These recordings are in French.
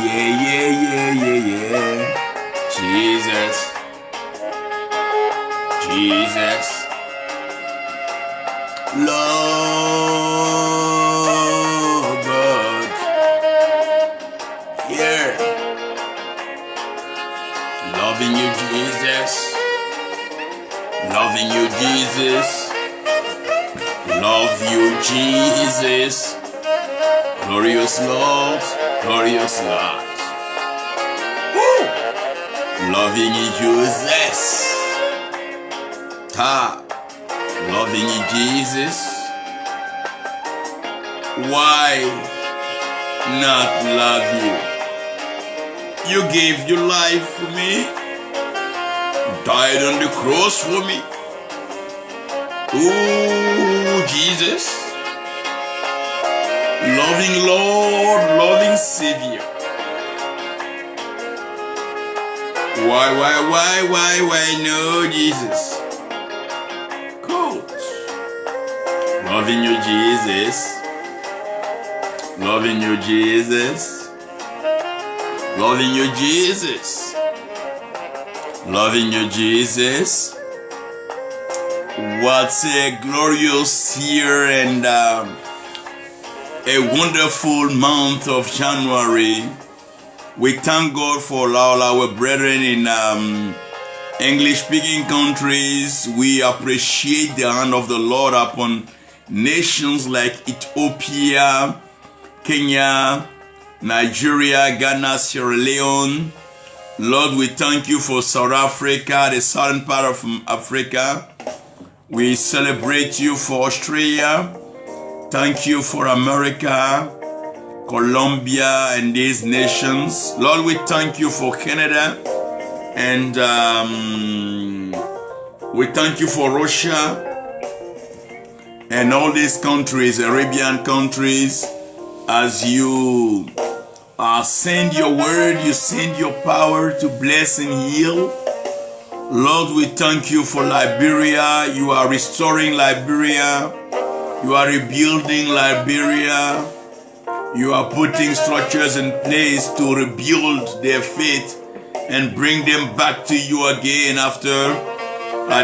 yeah, yeah, yeah, yeah, yeah. Jesus, Jesus, Lord God, yeah. Loving you, Jesus. Loving you, Jesus. Love you, Jesus. Glorious Lord, glorious Lord. Woo! Loving you, Jesus. Ha! Loving you, Jesus. Why not love you? You gave your life for me. You died on the cross for me. Ooh, Jesus. Loving Lord, loving Savior. Why, no, Jesus. Cool. Loving you, Jesus. Loving you, Jesus. Loving you, Jesus. Loving you, Jesus. What a glorious year and a wonderful month of January. We thank God for all our brethren in English-speaking countries. We appreciate the hand of the Lord upon nations like Ethiopia, Kenya, Nigeria, Ghana, Sierra Leone. Lord, we thank you for South Africa, the southern part of Africa. We celebrate you for Australia. Thank you for America, Colombia, and these nations. Lord, we thank you for Canada. And we thank you for Russia and all these countries, Arabian countries, as you send your word, you send your power to bless and heal. Lord, we thank you for Liberia. You are restoring Liberia. You are rebuilding Liberia. You are putting structures in place to rebuild their faith and bring them back to you again after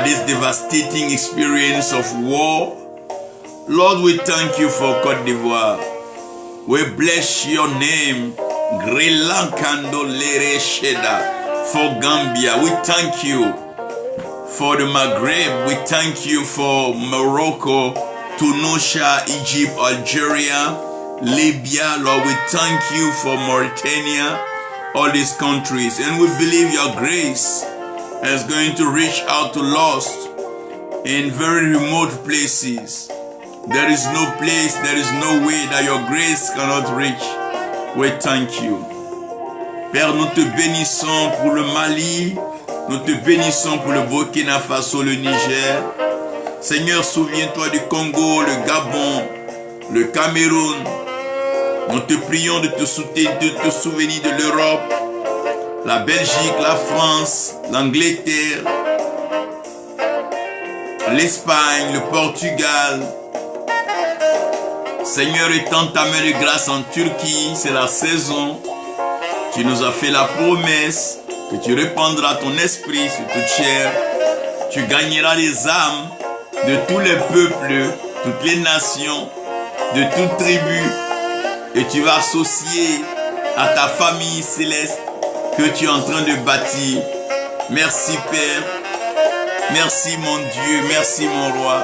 this devastating experience of war. Lord, we thank you for Côte d'Ivoire. We bless your name. For Gambia, we thank you. For the Maghreb, we thank you for Morocco, Tunisia, Egypt, Algeria, Libya. Lord, we thank you for Mauritania, all these countries. And we believe your grace is going to reach out to lost in very remote places. There is no place, there is no way that your grace cannot reach. We thank you. Père, nous te bénissons pour le Mali, nous te bénissons pour le Burkina Faso, le Niger. Seigneur, souviens-toi du Congo, le Gabon, le Cameroun. Nous te prions de te souvenir de l'Europe, la Belgique, la France, l'Angleterre, l'Espagne, le Portugal. Seigneur, étends ta main de grâce en Turquie, c'est la saison. Tu nous as fait la promesse que tu répandras ton esprit sur toute chair. Tu gagneras les âmes de tous les peuples, toutes les nations, de toutes tribus. Et tu vas associer à ta famille céleste que tu es en train de bâtir. Merci Père. Merci mon Dieu. Merci mon roi.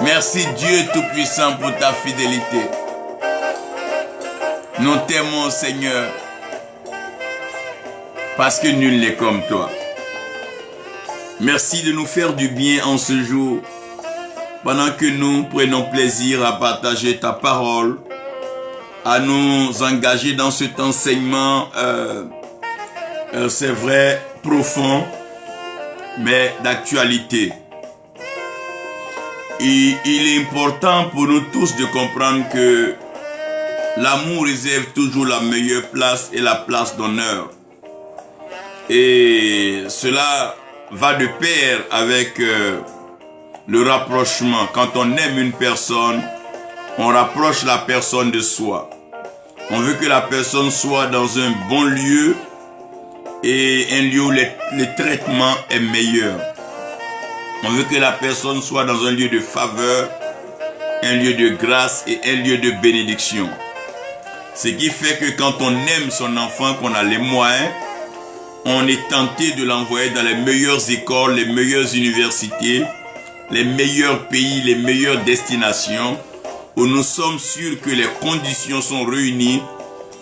Merci Dieu Tout-Puissant pour ta fidélité. Nous t'aimons Seigneur, parce que nul n'est comme toi. Merci de nous faire du bien en ce jour, pendant que nous prenons plaisir à partager ta parole, à nous engager dans cet enseignement, c'est vrai, profond, mais d'actualité. Et il est important pour nous tous de comprendre que l'amour réserve toujours la meilleure place et la place d'honneur. Et cela va de pair avec le rapprochement. Quand on aime une personne, on rapproche la personne de soi. On veut que la personne soit dans un bon lieu et un lieu où le traitement est meilleur. On veut que la personne soit dans un lieu de faveur, un lieu de grâce et un lieu de bénédiction. Ce qui fait que quand on aime son enfant, qu'on a les moyens, on est tenté de l'envoyer dans les meilleures écoles, les meilleures universités, les meilleurs pays, les meilleures destinations, où nous sommes sûrs que les conditions sont réunies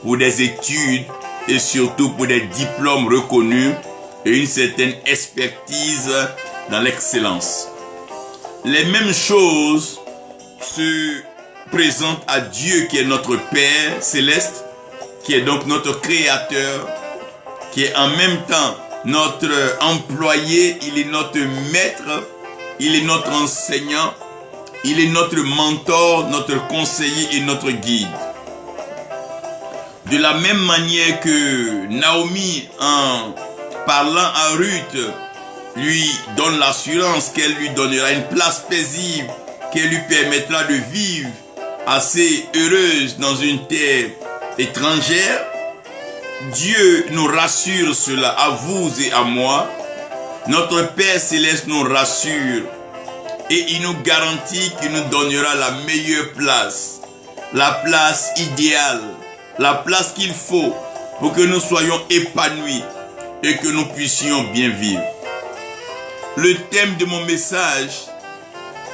pour des études et surtout pour des diplômes reconnus et une certaine expertise dans l'excellence. Les mêmes choses se présentent à Dieu qui est notre Père céleste, qui est donc notre Créateur, qui est en même temps notre employé, il est notre maître, il est notre enseignant, il est notre mentor, notre conseiller et notre guide. De la même manière que Naomi, en parlant à Ruth, lui donne l'assurance qu'elle lui donnera une place paisible, qu'elle lui permettra de vivre assez heureuse dans une terre étrangère, Dieu nous rassure cela, à vous et à moi. Notre Père Céleste nous rassure et il nous garantit qu'il nous donnera la meilleure place, la place idéale, la place qu'il faut pour que nous soyons épanouis et que nous puissions bien vivre. Le thème de mon message,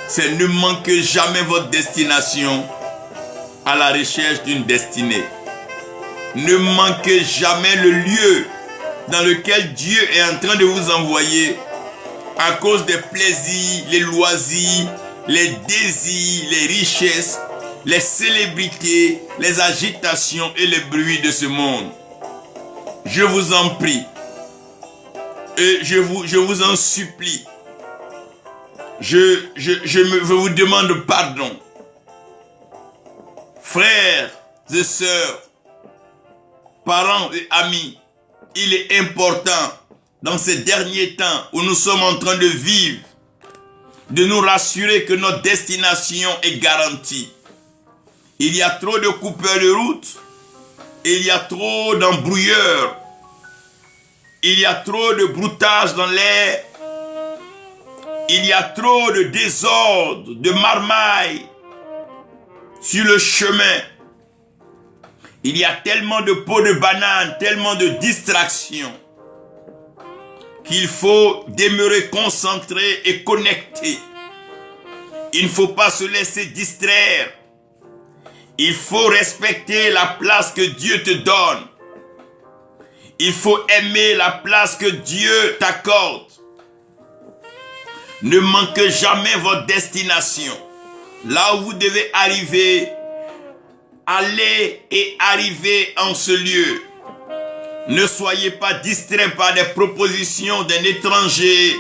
c'est ne manquez jamais votre destination à la recherche d'une destinée. Ne manquez jamais le lieu dans lequel Dieu est en train de vous envoyer à cause des plaisirs, les loisirs, les désirs, les richesses, les célébrités, les agitations et les bruits de ce monde. Je vous en prie et je vous en supplie. Je vous demande pardon. Frères et sœurs, parents et amis, il est important dans ces derniers temps où nous sommes en train de vivre, de nous rassurer que notre destination est garantie. Il y a trop de coupeurs de route, il y a trop d'embrouilleurs, il y a trop de broutage dans l'air, il y a trop de désordre, de marmaille sur le chemin. Il y a tellement de peaux de banane, tellement de distractions qu'il faut demeurer concentré et connecté. Il ne faut pas se laisser distraire. Il faut respecter la place que Dieu te donne. Il faut aimer la place que Dieu t'accorde. Ne manquez jamais votre destination. Là où vous devez arriver, allez et arrivez en ce lieu. Ne soyez pas distraits par des propositions d'un étranger,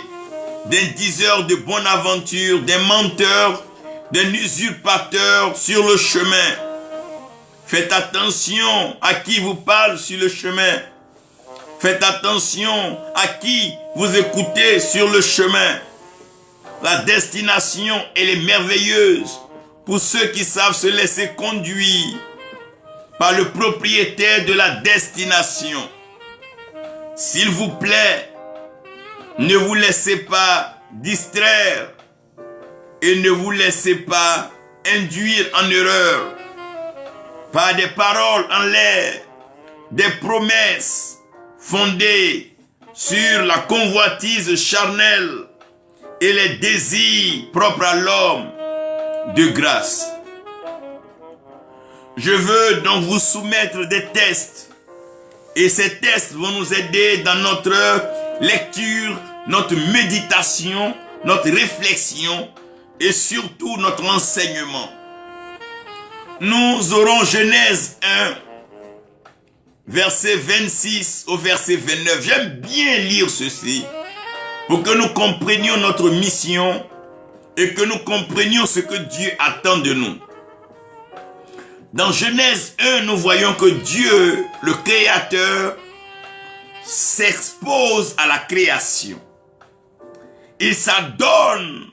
d'un diseur de bonne aventure, d'un menteur, d'un usurpateur sur le chemin. Faites attention à qui vous parle sur le chemin. Faites attention à qui vous écoutez sur le chemin. La destination, elle est merveilleuse pour ceux qui savent se laisser conduire par le propriétaire de la destination. S'il vous plaît, ne vous laissez pas distraire et ne vous laissez pas induire en erreur par des paroles en l'air, des promesses fondées sur la convoitise charnelle et les désirs propres à l'homme de grâce. Je veux donc vous soumettre des tests et ces tests vont nous aider dans notre lecture, notre méditation, notre réflexion et surtout notre enseignement. Nous aurons Genèse 1, verset 26 au verset 29. J'aime bien lire ceci pour que nous comprenions notre mission et que nous comprenions ce que Dieu attend de nous. Dans Genèse 1, nous voyons que Dieu, le Créateur, s'expose à la création. Il s'adonne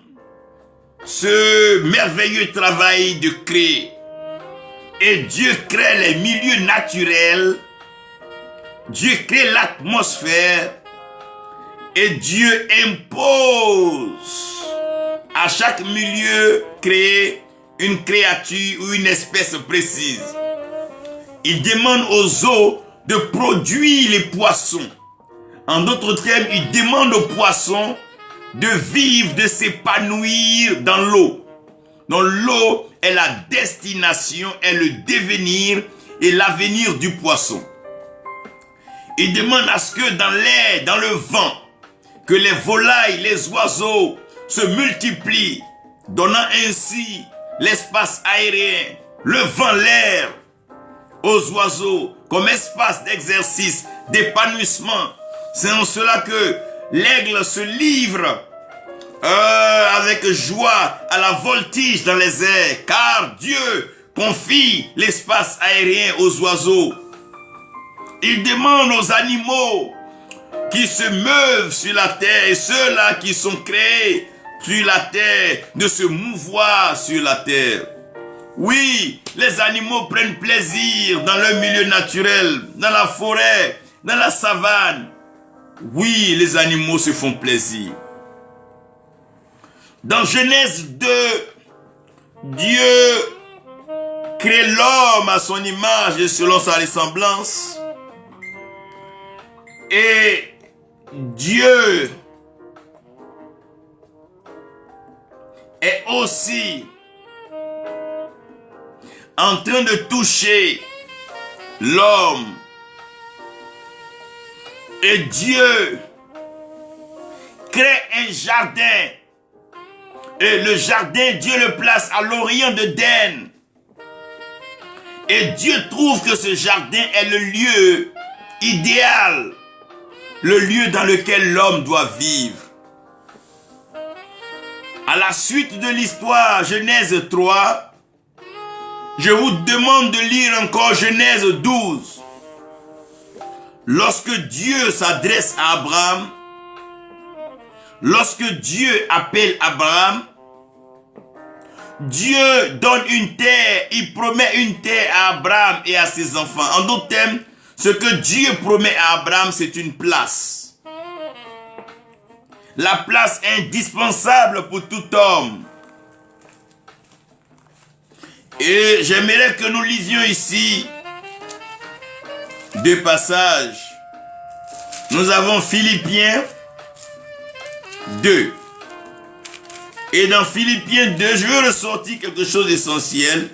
ce merveilleux travail de créer. Et Dieu crée les milieux naturels, Dieu crée l'atmosphère et Dieu impose à chaque milieu créé une créature ou une espèce précise. Il demande aux eaux de produire les poissons. En d'autres termes, il demande aux poissons de vivre, de s'épanouir dans l'eau. Donc l'eau est la destination, est le devenir et l'avenir du poisson. Il demande à ce que dans l'air, dans le vent, que les volailles, les oiseaux se multiplient, donnant ainsi l'espace aérien, le vent, l'air aux oiseaux comme espace d'exercice, d'épanouissement. C'est en cela que l'aigle se livre avec joie à la voltige dans les airs, car Dieu confie l'espace aérien aux oiseaux. Il demande aux animaux qui se meuvent sur la terre et ceux-là qui sont créés sur la terre de se mouvoir sur la terre. Oui, les animaux prennent plaisir dans leur milieu naturel, dans la forêt, dans la savane. Oui, les animaux se font plaisir. Dans Genèse 2, Dieu crée l'homme à son image et selon sa ressemblance. Et Dieu est aussi en train de toucher l'homme. Et Dieu crée un jardin. Et le jardin, Dieu le place à l'orient d'Éden. Et Dieu trouve que ce jardin est le lieu idéal, le lieu dans lequel l'homme doit vivre. À la suite de l'histoire, Genèse 3, je vous demande de lire encore Genèse 12. Lorsque Dieu s'adresse à Abraham, lorsque Dieu appelle Abraham, Dieu donne une terre, il promet une terre à Abraham et à ses enfants. En d'autres termes, ce que Dieu promet à Abraham, c'est une place. La place indispensable pour tout homme. Et j'aimerais que nous lisions ici deux passages. Nous avons Philippiens 2. Et dans Philippiens 2, je veux ressortir quelque chose d'essentiel.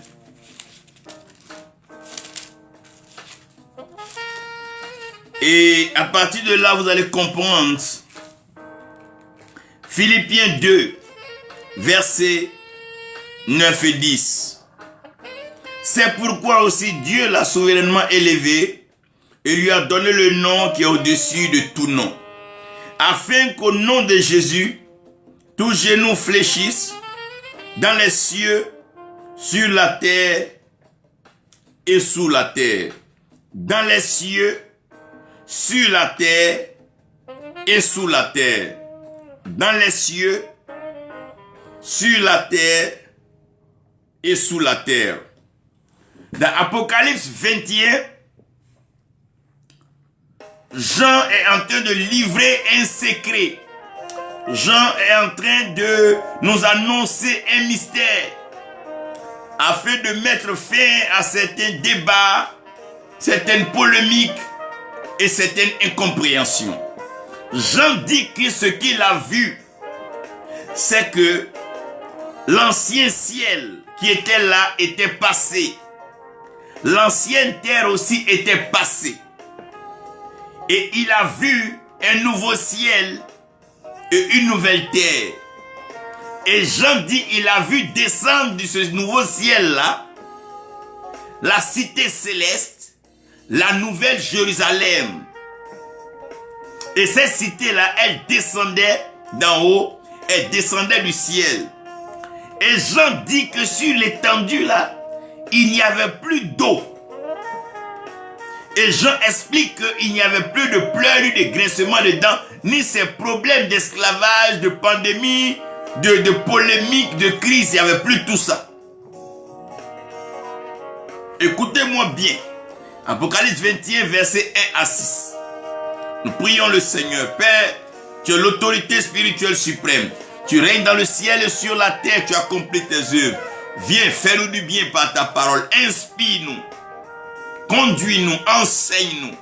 Et à partir de là, vous allez comprendre. Philippiens 2, versets 9 et 10. C'est pourquoi aussi Dieu l'a souverainement élevé et lui a donné le nom qui est au-dessus de tout nom, afin qu'au nom de Jésus, tout genou fléchisse dans les cieux, sur la terre et sous la terre. Dans les cieux, sur la terre et sous la terre. Dans les cieux, sur la terre et sous la terre. Dans Apocalypse 21, Jean est en train de livrer un secret. Jean est en train de nous annoncer un mystère afin de mettre fin à certains débats, certaines polémiques et certaines incompréhensions. Jean dit que ce qu'il a vu, c'est que l'ancien ciel qui était là était passé. L'ancienne terre aussi était passée. Et il a vu un nouveau ciel et une nouvelle terre. Et Jean dit, il a vu descendre de ce nouveau ciel-là la cité céleste, la nouvelle Jérusalem. Et cette cité-là, elle descendait d'en haut, elle descendait du ciel. Et Jean dit que sur l'étendue là, il n'y avait plus d'eau. Et Jean explique qu'il n'y avait plus de pleurs, ni de grincements dedans, ni ces problèmes d'esclavage, de pandémie, de polémique, de crise. Il n'y avait plus tout ça. Écoutez-moi bien. Apocalypse 21, versets 1 à 6. Nous prions le Seigneur. Père, tu as l'autorité spirituelle suprême. Tu règnes dans le ciel et sur la terre. Tu accomplis tes œuvres. Viens, fais-nous du bien par ta parole. Inspire-nous. Conduis-nous. Enseigne-nous.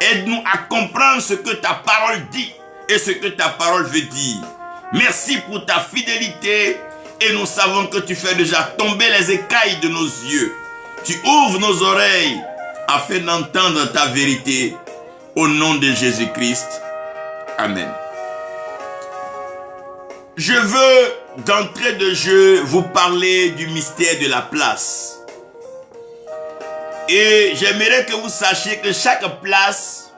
Aide-nous à comprendre ce que ta parole dit et ce que ta parole veut dire. Merci pour ta fidélité et nous savons que tu fais déjà tomber les écailles de nos yeux. Tu ouvres nos oreilles afin d'entendre ta vérité. Au nom de Jésus-Christ. Amen. Je veux d'entrée de jeu vous parler du mystère de la place. Et j'aimerais que vous sachiez que chaque place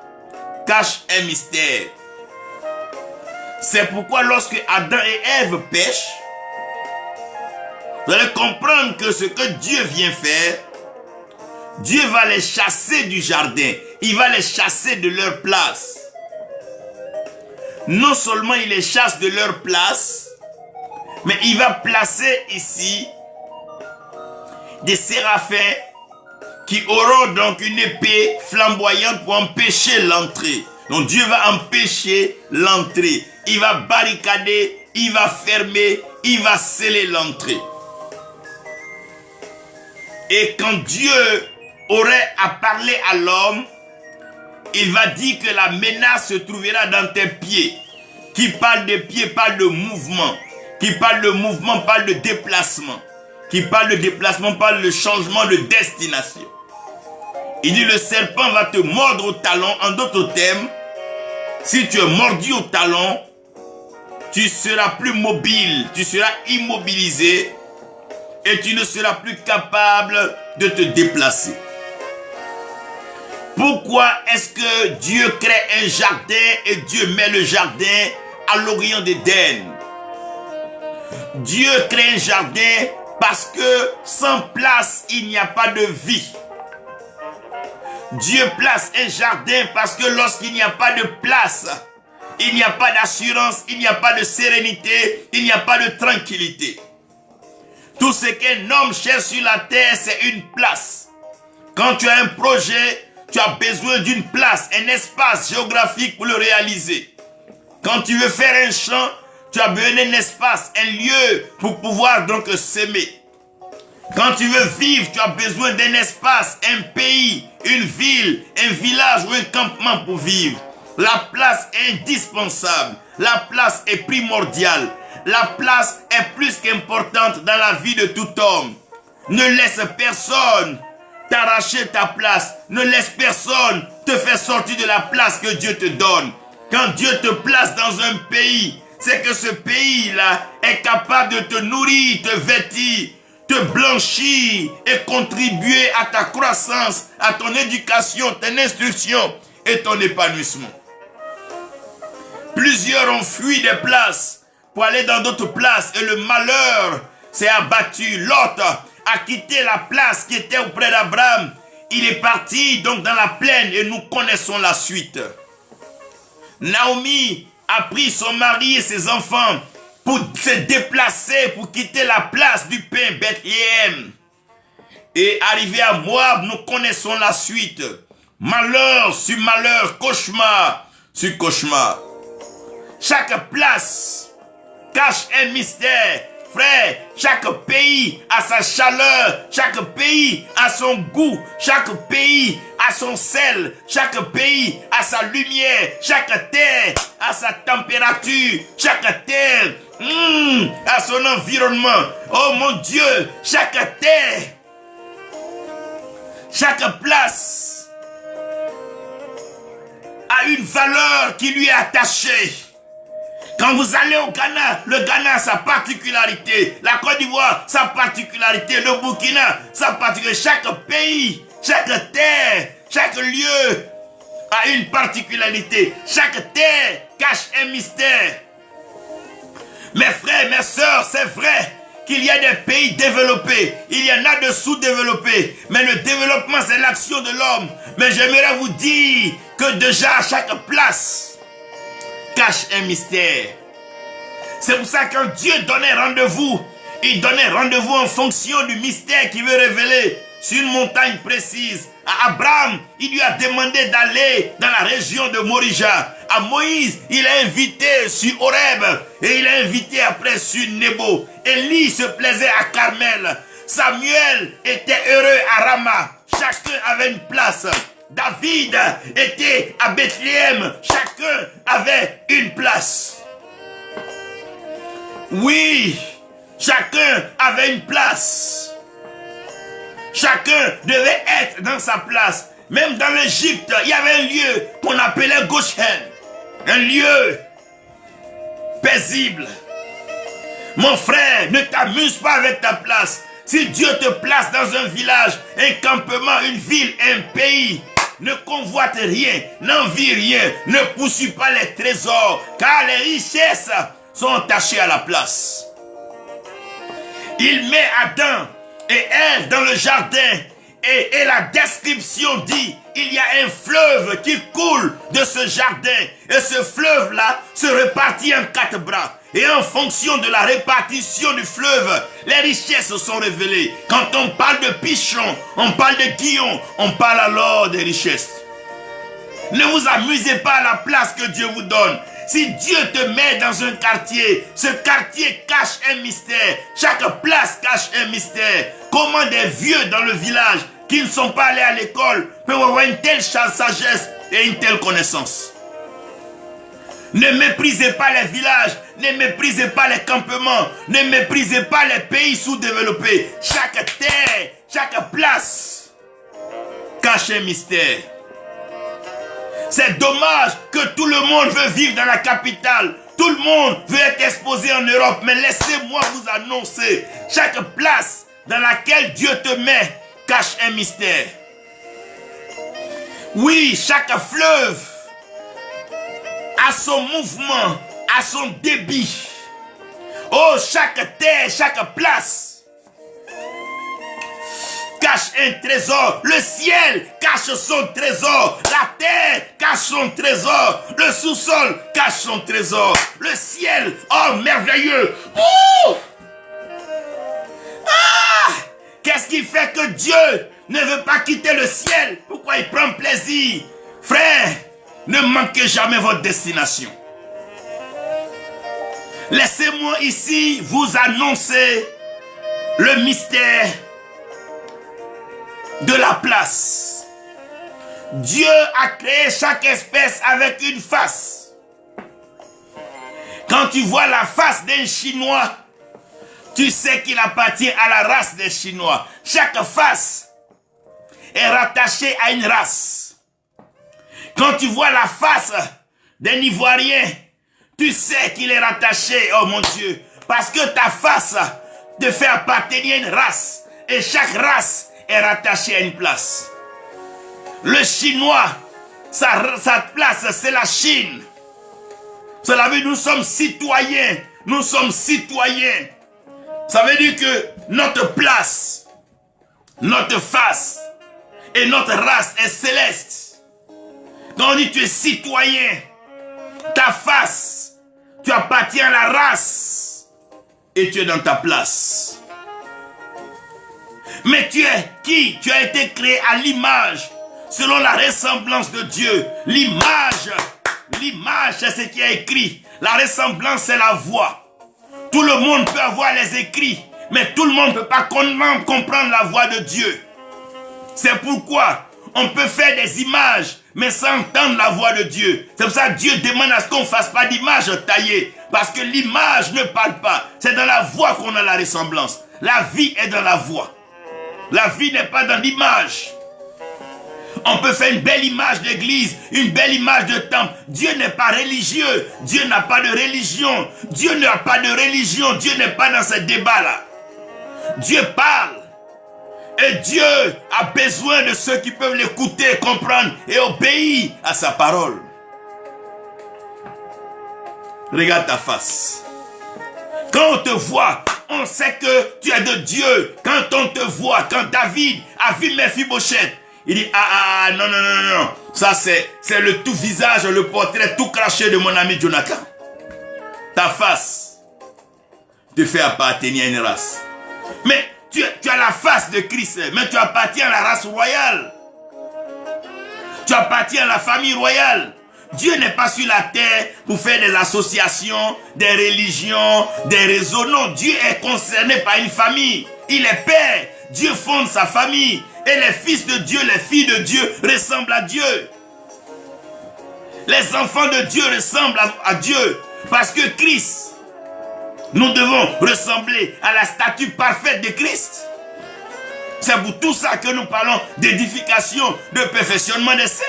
cache un mystère. C'est pourquoi lorsque Adam et Ève pêchent, vous allez comprendre que ce que Dieu vient faire, Dieu va les chasser du jardin. Il va les chasser de leur place. Non seulement il les chasse de leur place, mais il va placer ici des séraphins qui auront donc une épée flamboyante pour empêcher l'entrée. Donc Dieu va empêcher l'entrée. Il va barricader, il va fermer, il va sceller l'entrée. Et quand Dieu aurait à parler à l'homme, il va dire que la menace se trouvera dans tes pieds. Qui parle de pieds parle de mouvement. Qui parle de mouvement parle de déplacement. Qui parle de déplacement parle de changement de destination. Il dit le serpent va te mordre au talon. En d'autres termes, si tu es mordu au talon, tu seras plus mobile, tu seras immobilisé et tu ne seras plus capable de te déplacer. Pourquoi est-ce que Dieu crée un jardin et Dieu met le jardin à l'orient d'Éden? Dieu crée un jardin parce que sans place, il n'y a pas de vie. Dieu place un jardin parce que lorsqu'il n'y a pas de place, il n'y a pas d'assurance, il n'y a pas de sérénité, il n'y a pas de tranquillité. Tout ce qu'un homme cherche sur la terre, c'est une place. Quand tu as un projet, tu as besoin d'une place, un espace géographique pour le réaliser. Quand tu veux faire un champ, tu as besoin d'un espace, un lieu pour pouvoir donc s'aimer. Quand tu veux vivre, tu as besoin d'un espace, un pays, une ville, un village ou un campement pour vivre. La place est indispensable. La place est primordiale. La place est plus qu'importante dans la vie de tout homme. Ne laisse personne t'arracher ta place. Ne laisse personne te faire sortir de la place que Dieu te donne. Quand Dieu te place dans un pays, c'est que ce pays-là est capable de te nourrir, te vêtir, te blanchir et contribuer à ta croissance, à ton éducation, ton instruction et ton épanouissement. Plusieurs ont fui des places pour aller dans d'autres places et le malheur s'est abattu. Lot a quitté la place qui était auprès d'Abraham. Il est parti donc dans la plaine et nous connaissons la suite. Naomi a pris son mari et ses enfants pour se déplacer, pour quitter la place du pain Bethléem. Et arrivé à Moab, nous connaissons la suite. Malheur sur malheur, cauchemar sur cauchemar. Chaque place cache un mystère. Frère, chaque pays a sa chaleur, chaque pays a son goût, chaque pays a son sel, chaque pays a sa lumière, chaque terre a sa température, chaque terre a son environnement. Oh mon Dieu, chaque terre, chaque place a une valeur qui lui est attachée. Quand vous allez au Ghana, le Ghana a sa particularité. La Côte d'Ivoire, sa particularité. Le Burkina, sa particularité. Chaque pays, chaque terre, chaque lieu a une particularité. Chaque terre cache un mystère. Mes frères, mes sœurs, c'est vrai qu'il y a des pays développés. Il y en a de sous-développés. Mais le développement, c'est l'action de l'homme. Mais j'aimerais vous dire que déjà, chaque place cache un mystère. C'est pour ça que quand Dieu donnait rendez-vous, il donnait rendez-vous en fonction du mystère qu'il veut révéler sur une montagne précise. À Abraham, il lui a demandé d'aller dans la région de Morija. À Moïse, il a invité sur Horeb et il a invité après sur Nebo. Élie se plaisait à Carmel. Samuel était heureux à Rama. Chacun avait une place. David était à Bethléem. Chacun avait une place. Oui, chacun avait une place. Chacun devait être dans sa place. Même dans l'Égypte, il y avait un lieu qu'on appelait Goshen. Un lieu paisible. Mon frère, ne t'amuse pas avec ta place. Si Dieu te place dans un village, un campement, une ville, un pays, ne convoite rien, n'envie rien, ne poursuis pas les trésors, car les richesses sont attachées à la place. Il met Adam et Ève dans le jardin et la description dit, il y a un fleuve qui coule de ce jardin et ce fleuve-là se répartit en 4 bras. Et en fonction de la répartition du fleuve, les richesses sont révélées. Quand on parle de Pichon, on parle de Guillon, on parle alors des richesses. Ne vous amusez pas à la place que Dieu vous donne. Si Dieu te met dans un quartier, ce quartier cache un mystère. Chaque place cache un mystère. Comment des vieux dans le village qui ne sont pas allés à l'école peuvent avoir une telle sagesse et une telle connaissance? Ne méprisez pas les villages, ne méprisez pas les campements, ne méprisez pas les pays sous-développés. Chaque terre, chaque place cache un mystère. C'est dommage que tout le monde veut vivre dans la capitale. Tout le monde veut être exposé en Europe. Mais laissez-moi vous annoncer, chaque place dans laquelle Dieu te met cache un mystère. Oui, chaque fleuve à son mouvement, à son débit. Oh, chaque terre, chaque place cache un trésor. Le ciel cache son trésor. La terre cache son trésor. Le sous-sol cache son trésor. Le ciel, oh merveilleux. Oh! Ah! Qu'est-ce qui fait que Dieu ne veut pas quitter le ciel? Pourquoi il prend plaisir? Frère, ne manquez jamais votre destination. Laissez-moi ici vous annoncer le mystère de la place. Dieu a créé chaque espèce avec une face. Quand tu vois la face d'un Chinois, tu sais qu'il appartient à la race des Chinois. Chaque face est rattachée à une race. Quand tu vois la face d'un Ivoirien, tu sais qu'il est rattaché, oh mon Dieu, parce que ta face te fait appartenir à une race. Et chaque race est rattachée à une place. Le Chinois, sa place, c'est la Chine. Cela veut dire que nous sommes citoyens. Nous sommes citoyens. Ça veut dire que notre place, notre face et notre race est céleste. Quand on dit que tu es citoyen, ta face, tu appartiens à la race et tu es dans ta place. Mais tu es qui? Tu as été créé à l'image, selon la ressemblance de Dieu. L'image, c'est ce qui est écrit. La ressemblance, c'est la voix. Tout le monde peut avoir les écrits, mais tout le monde ne peut pas comprendre la voix de Dieu. C'est pourquoi on peut faire des images, mais sans entendre la voix de Dieu. C'est pour ça que Dieu demande à ce qu'on ne fasse pas d'image taillée. Parce que l'image ne parle pas. C'est dans la voix qu'on a la ressemblance. La vie est dans la voix. La vie n'est pas dans l'image. On peut faire une belle image d'église, une belle image de temple. Dieu n'est pas religieux. Dieu n'a pas de religion. Dieu n'a pas de religion. Dieu n'est pas dans ce débat-là. Dieu parle. Et Dieu a besoin de ceux qui peuvent l'écouter, comprendre et obéir à sa parole. Regarde ta face. Quand on te voit, on sait que tu es de Dieu. Quand on te voit, quand David a vu Mephibosheth, il dit, non. Ça c'est le tout visage, le portrait tout craché de mon ami Jonathan. Ta face te fait appartenir à une race. Mais Tu as la face de Christ, mais tu appartiens à la race royale. Tu appartiens à la famille royale. Dieu n'est pas sur la terre pour faire des associations, des religions, des réseaux. Non, Dieu est concerné par une famille. Il est Père. Dieu fonde sa famille. Et les fils de Dieu, les filles de Dieu ressemblent à Dieu. Les enfants de Dieu ressemblent à Dieu. Parce que Christ, nous devons ressembler à la statue parfaite de Christ. C'est pour tout ça que nous parlons d'édification, de perfectionnement des saints.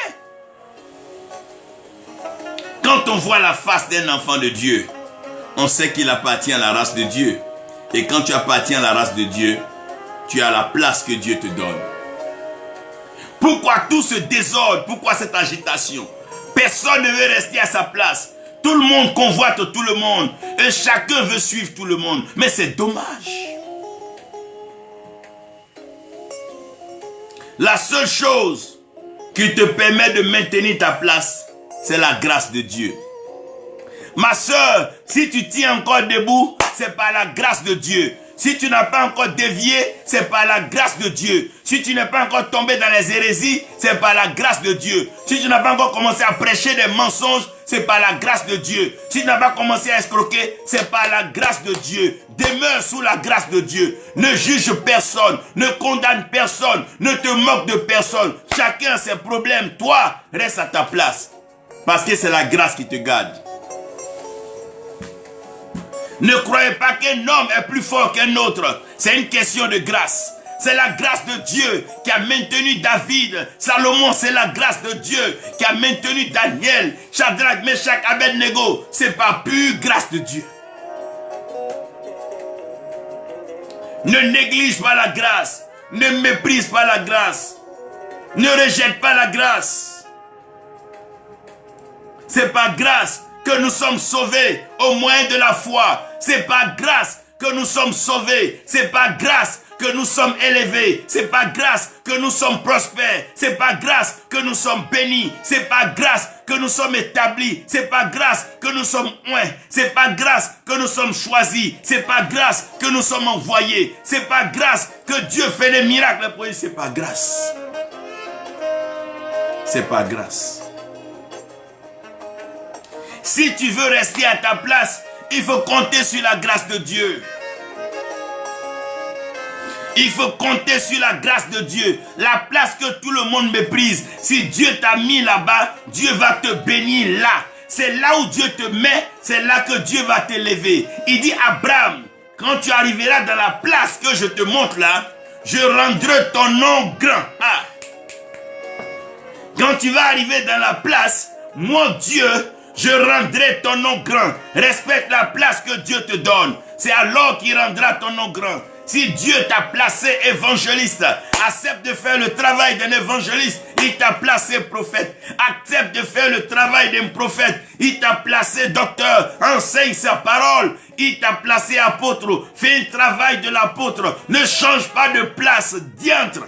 Quand on voit la face d'un enfant de Dieu, on sait qu'il appartient à la race de Dieu. Et quand tu appartiens à la race de Dieu, tu as la place que Dieu te donne. Pourquoi tout ce désordre? Pourquoi cette agitation? Personne ne veut rester à sa place. Tout le monde convoite tout le monde. Et chacun veut suivre tout le monde. Mais c'est dommage. La seule chose qui te permet de maintenir ta place, c'est la grâce de Dieu. Ma soeur, si tu tiens encore debout, c'est par la grâce de Dieu. Si tu n'as pas encore dévié, c'est par la grâce de Dieu. Si tu n'es pas encore tombé dans les hérésies, c'est par la grâce de Dieu. Si tu n'as pas encore commencé à prêcher des mensonges, c'est par la grâce de Dieu. Si tu n'as pas commencé à escroquer, c'est par la grâce de Dieu. Demeure sous la grâce de Dieu. Ne juge personne, ne condamne personne, ne te moque de personne. Chacun a ses problèmes. Toi, reste à ta place. Parce que c'est la grâce qui te garde. Ne croyez pas qu'un homme est plus fort qu'un autre. C'est une question de grâce. C'est la grâce de Dieu qui a maintenu David. Salomon, c'est la grâce de Dieu qui a maintenu Daniel, Shadrach, Meshach, Abednego. C'est par pure grâce de Dieu. Ne néglige pas la grâce. Ne méprise pas la grâce. Ne rejette pas la grâce. C'est par grâce que nous sommes sauvés au moyen de la foi. C'est par grâce que nous sommes sauvés. C'est par grâce que nous sommes élevés. C'est par grâce que nous sommes prospères. C'est par grâce que nous sommes bénis. C'est par grâce que nous sommes établis. C'est par grâce que nous sommes oints. C'est par grâce que nous sommes choisis. C'est par grâce que nous sommes envoyés. C'est par grâce que Dieu fait des miracles pour eux. C'est par grâce. C'est par grâce. Si tu veux rester à ta place, il faut compter sur la grâce de Dieu. Il faut compter sur la grâce de Dieu. La place que tout le monde méprise. Si Dieu t'a mis là-bas, Dieu va te bénir là. C'est là où Dieu te met, c'est là que Dieu va t'élever. Il dit à Abraham, quand tu arriveras dans la place que je te montre là, je rendrai ton nom grand. Ah. Quand tu vas arriver dans la place, mon Dieu, je rendrai ton nom grand. Respecte la place que Dieu te donne. C'est alors qu'il rendra ton nom grand. Si Dieu t'a placé évangéliste, accepte de faire le travail d'un évangéliste. Il t'a placé prophète. Accepte de faire le travail d'un prophète. Il t'a placé docteur. Enseigne sa parole. Il t'a placé apôtre. Fais le travail de l'apôtre. Ne change pas de place, diantre.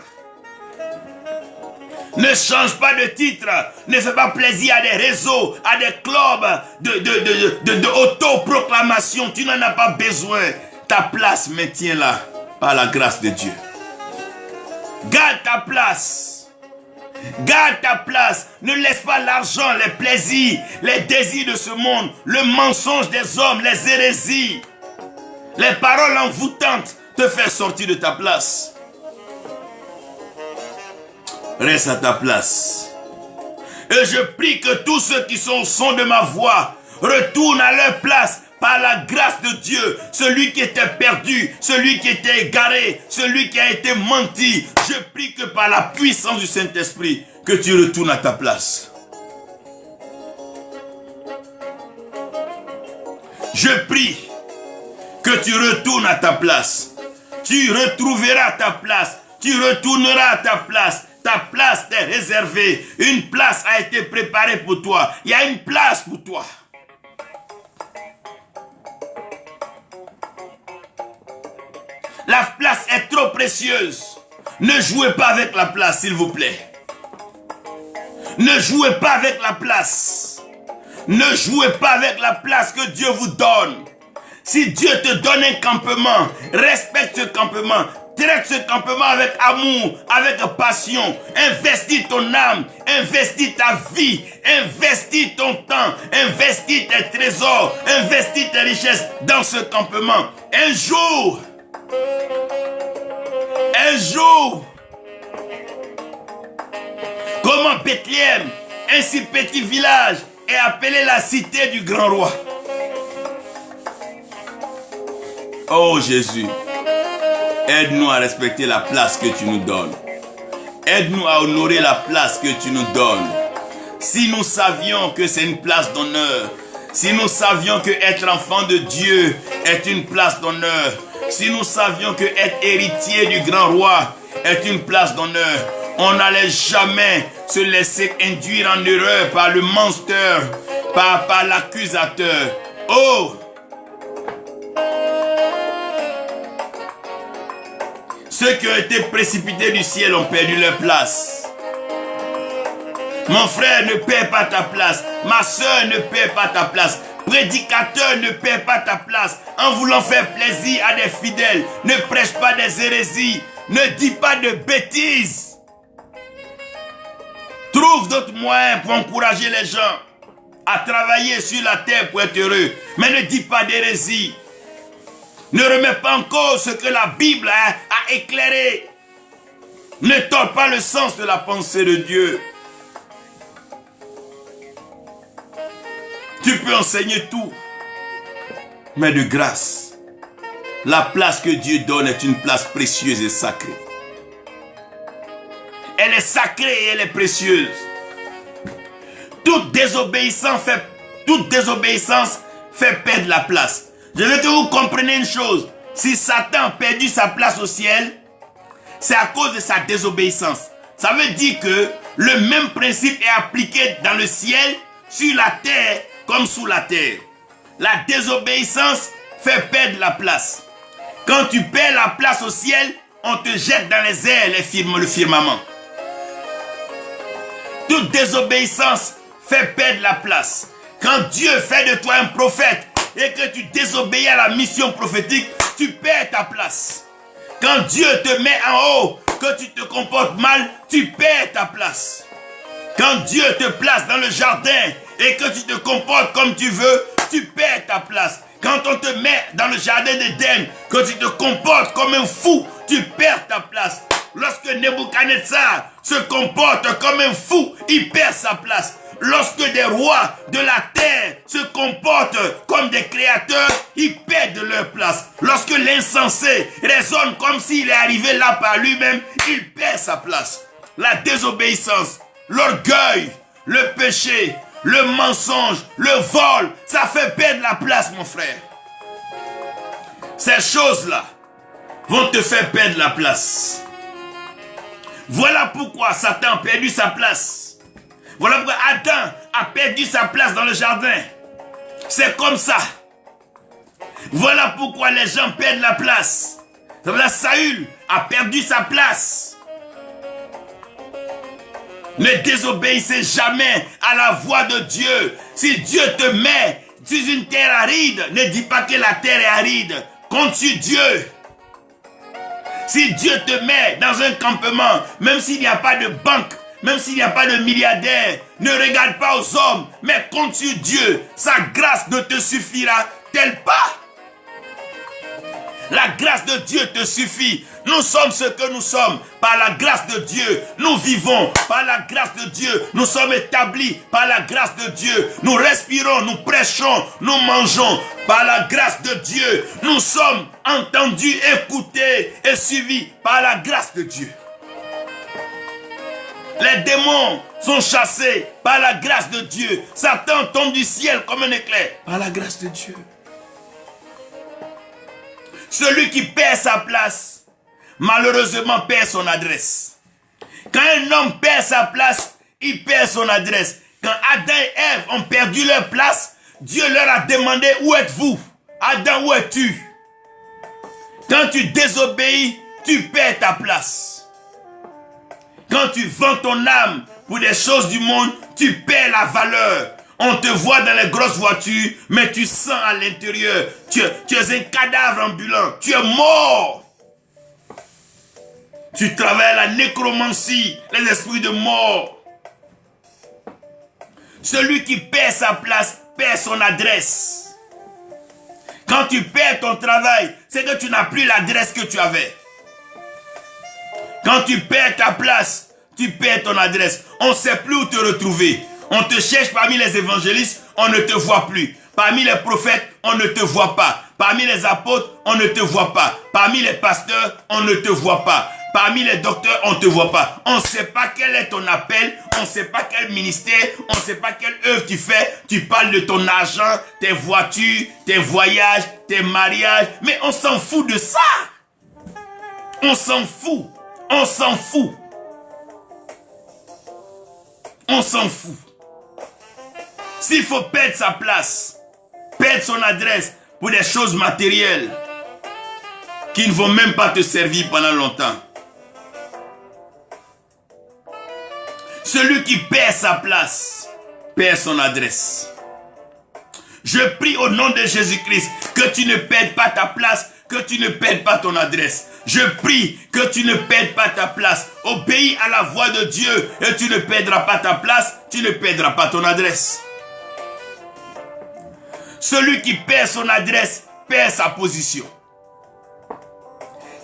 Ne change pas de titre. Ne fais pas plaisir à des réseaux, à des clubs de autoproclamation. Tu n'en as pas besoin. Ta place, maintiens-la par la grâce de Dieu. Garde ta place. Garde ta place. Ne laisse pas l'argent, les plaisirs, les désirs de ce monde, le mensonge des hommes, les hérésies, les paroles envoûtantes te faire sortir de ta place. Reste à ta place. Et je prie que tous ceux qui sont au son de ma voix retournent à leur place par la grâce de Dieu. Celui qui était perdu, celui qui était égaré, celui qui a été menti. Je prie que par la puissance du Saint-Esprit, que tu retournes à ta place. Je prie que tu retournes à ta place. Tu retrouveras ta place. Tu retourneras à ta place. Ta place t'est réservée. Une place a été préparée pour toi. Il y a une place pour toi. La place est trop précieuse. Ne jouez pas avec la place, s'il vous plaît. Ne jouez pas avec la place. Ne jouez pas avec la place que Dieu vous donne. Si Dieu te donne un campement, respecte ce campement. Traite ce campement avec amour, avec passion. Investis ton âme, investis ta vie, investis ton temps, investis tes trésors, investis tes richesses dans ce campement. Un jour, comment Bethléem, un si petit village, est appelé la cité du grand roi. Oh Jésus, aide-nous à respecter la place que tu nous donnes. Aide-nous à honorer la place que tu nous donnes. Si nous savions que c'est une place d'honneur, si nous savions que être enfant de Dieu est une place d'honneur, si nous savions que être héritier du grand roi est une place d'honneur, on n'allait jamais se laisser induire en erreur par le menteur, par l'accusateur. Oh! Ceux qui ont été précipités du ciel ont perdu leur place. Mon frère, ne perds pas ta place. Ma soeur, ne perds pas ta place. Prédicateur, ne perds pas ta place. En voulant faire plaisir à des fidèles, ne prêche pas des hérésies. Ne dis pas de bêtises. Trouve d'autres moyens pour encourager les gens à travailler sur la terre pour être heureux. Mais ne dis pas d'hérésie. Ne remets pas en cause ce que la Bible a éclairé. Ne tords pas le sens de la pensée de Dieu. Tu peux enseigner tout, mais de grâce. La place que Dieu donne est une place précieuse et sacrée. Elle est sacrée et elle est précieuse. Toute désobéissance fait perdre la place. Je veux que vous compreniez une chose. Si Satan a perdu sa place au ciel, c'est à cause de sa désobéissance. Ça veut dire que le même principe est appliqué dans le ciel, sur la terre, comme sous la terre. La désobéissance fait perdre la place. Quand tu perds la place au ciel, on te jette dans les airs, le firmament. Toute désobéissance fait perdre la place. Quand Dieu fait de toi un prophète, et que tu désobéis à la mission prophétique, tu perds ta place. Quand Dieu te met en haut, que tu te comportes mal, tu perds ta place. Quand Dieu te place dans le jardin et que tu te comportes comme tu veux, tu perds ta place. Quand on te met dans le jardin d'Éden, que tu te comportes comme un fou, tu perds ta place. Lorsque Nebuchadnezzar se comporte comme un fou, il perd sa place. Lorsque des rois de la terre se comportent comme des créateurs, ils perdent leur place. Lorsque l'insensé raisonne comme s'il est arrivé là par lui-même, il perd sa place. La désobéissance, l'orgueil, le péché, le mensonge, le vol, ça fait perdre la place, mon frère. Ces choses-là vont te faire perdre la place. Voilà pourquoi Satan a perdu sa place. Voilà pourquoi Adam a perdu sa place dans le jardin. C'est comme ça. Voilà pourquoi les gens perdent la place. C'est pour ça que Saül a perdu sa place. Ne désobéissez jamais à la voix de Dieu. Si Dieu te met sur une terre aride, ne dis pas que la terre est aride. Compte sur Dieu. Si Dieu te met dans un campement, même s'il n'y a pas de banque, même s'il n'y a pas de milliardaire, ne regarde pas aux hommes, mais compte sur Dieu. Sa grâce ne te suffira-t-elle pas? La grâce de Dieu te suffit. Nous sommes ce que nous sommes par la grâce de Dieu. Nous vivons par la grâce de Dieu. Nous sommes établis par la grâce de Dieu. Nous respirons, nous prêchons, nous mangeons par la grâce de Dieu. Nous sommes entendus, écoutés et suivis par la grâce de Dieu. Les démons sont chassés par la grâce de Dieu. Satan tombe du ciel comme un éclair par la grâce de Dieu. Celui qui perd sa place, malheureusement perd son adresse. Quand un homme perd sa place, il perd son adresse. Quand Adam et Ève ont perdu leur place, Dieu leur a demandé: où êtes-vous? Adam, où es-tu? Quand tu désobéis, tu perds ta place. Quand tu vends ton âme pour des choses du monde, tu perds la valeur. On te voit dans les grosses voitures, mais tu sens à l'intérieur. Tu es un cadavre ambulant. Tu es mort. Tu travailles la nécromancie, les esprits de mort. Celui qui perd sa place, perd son adresse. Quand tu perds ton travail, c'est que tu n'as plus l'adresse que tu avais. Quand tu perds ta place, tu perds ton adresse. On ne sait plus où te retrouver. On te cherche parmi les évangélistes, on ne te voit plus. Parmi les prophètes, on ne te voit pas. Parmi les apôtres, on ne te voit pas. Parmi les pasteurs, on ne te voit pas. Parmi les docteurs, on ne te voit pas. On ne sait pas quel est ton appel. On ne sait pas quel ministère. On ne sait pas quelle œuvre tu fais. Tu parles de ton argent, tes voitures, tes voyages, tes mariages. Mais on s'en fout de ça. On s'en fout. On s'en fout. On s'en fout. S'il faut perdre sa place, perdre son adresse pour des choses matérielles qui ne vont même pas te servir pendant longtemps. Celui qui perd sa place, perd son adresse. Je prie au nom de Jésus-Christ que tu ne perdes pas ta place, que tu ne perdes pas ton adresse. Je prie que tu ne perdes pas ta place. Obéis à la voix de Dieu et tu ne perdras pas ta place, tu ne perdras pas ton adresse. Celui qui perd son adresse perd sa position.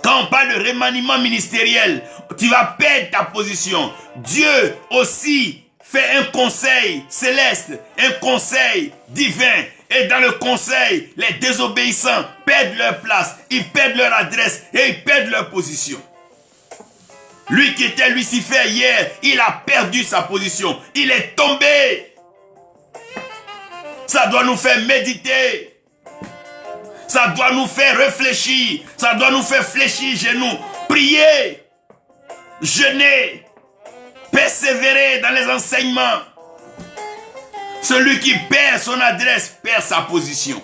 Quand on parle de remaniement ministériel, tu vas perdre ta position. Dieu aussi fait un conseil céleste, un conseil divin. Et dans le conseil, les désobéissants perdent leur place, ils perdent leur adresse et ils perdent leur position. Lui qui était Lucifer hier, il a perdu sa position. Il est tombé. Ça doit nous faire méditer. Ça doit nous faire réfléchir. Ça doit nous faire fléchir genoux. Prier. Jeûner. Persévérer dans les enseignements. Celui qui perd son adresse perd sa position.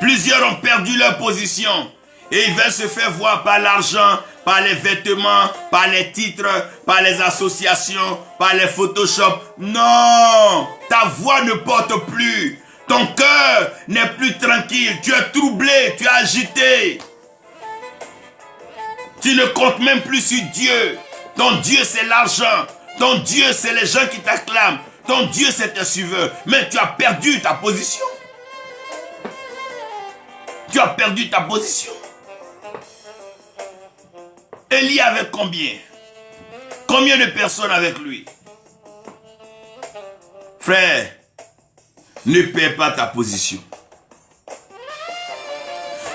Plusieurs ont perdu leur position. Et ils veulent se faire voir par l'argent, par les vêtements, par les titres, par les associations, par les Photoshop. Non, ta voix ne porte plus. Ton cœur n'est plus tranquille. Tu es troublé, tu es agité. Tu ne comptes même plus sur Dieu. Ton Dieu, c'est l'argent. Ton Dieu, c'est les gens qui t'acclament. Ton Dieu, c'est tes suiveurs. Mais tu as perdu ta position. Tu as perdu ta position. Élie avait combien? Combien de personnes avec lui? Frère, ne perds pas ta position.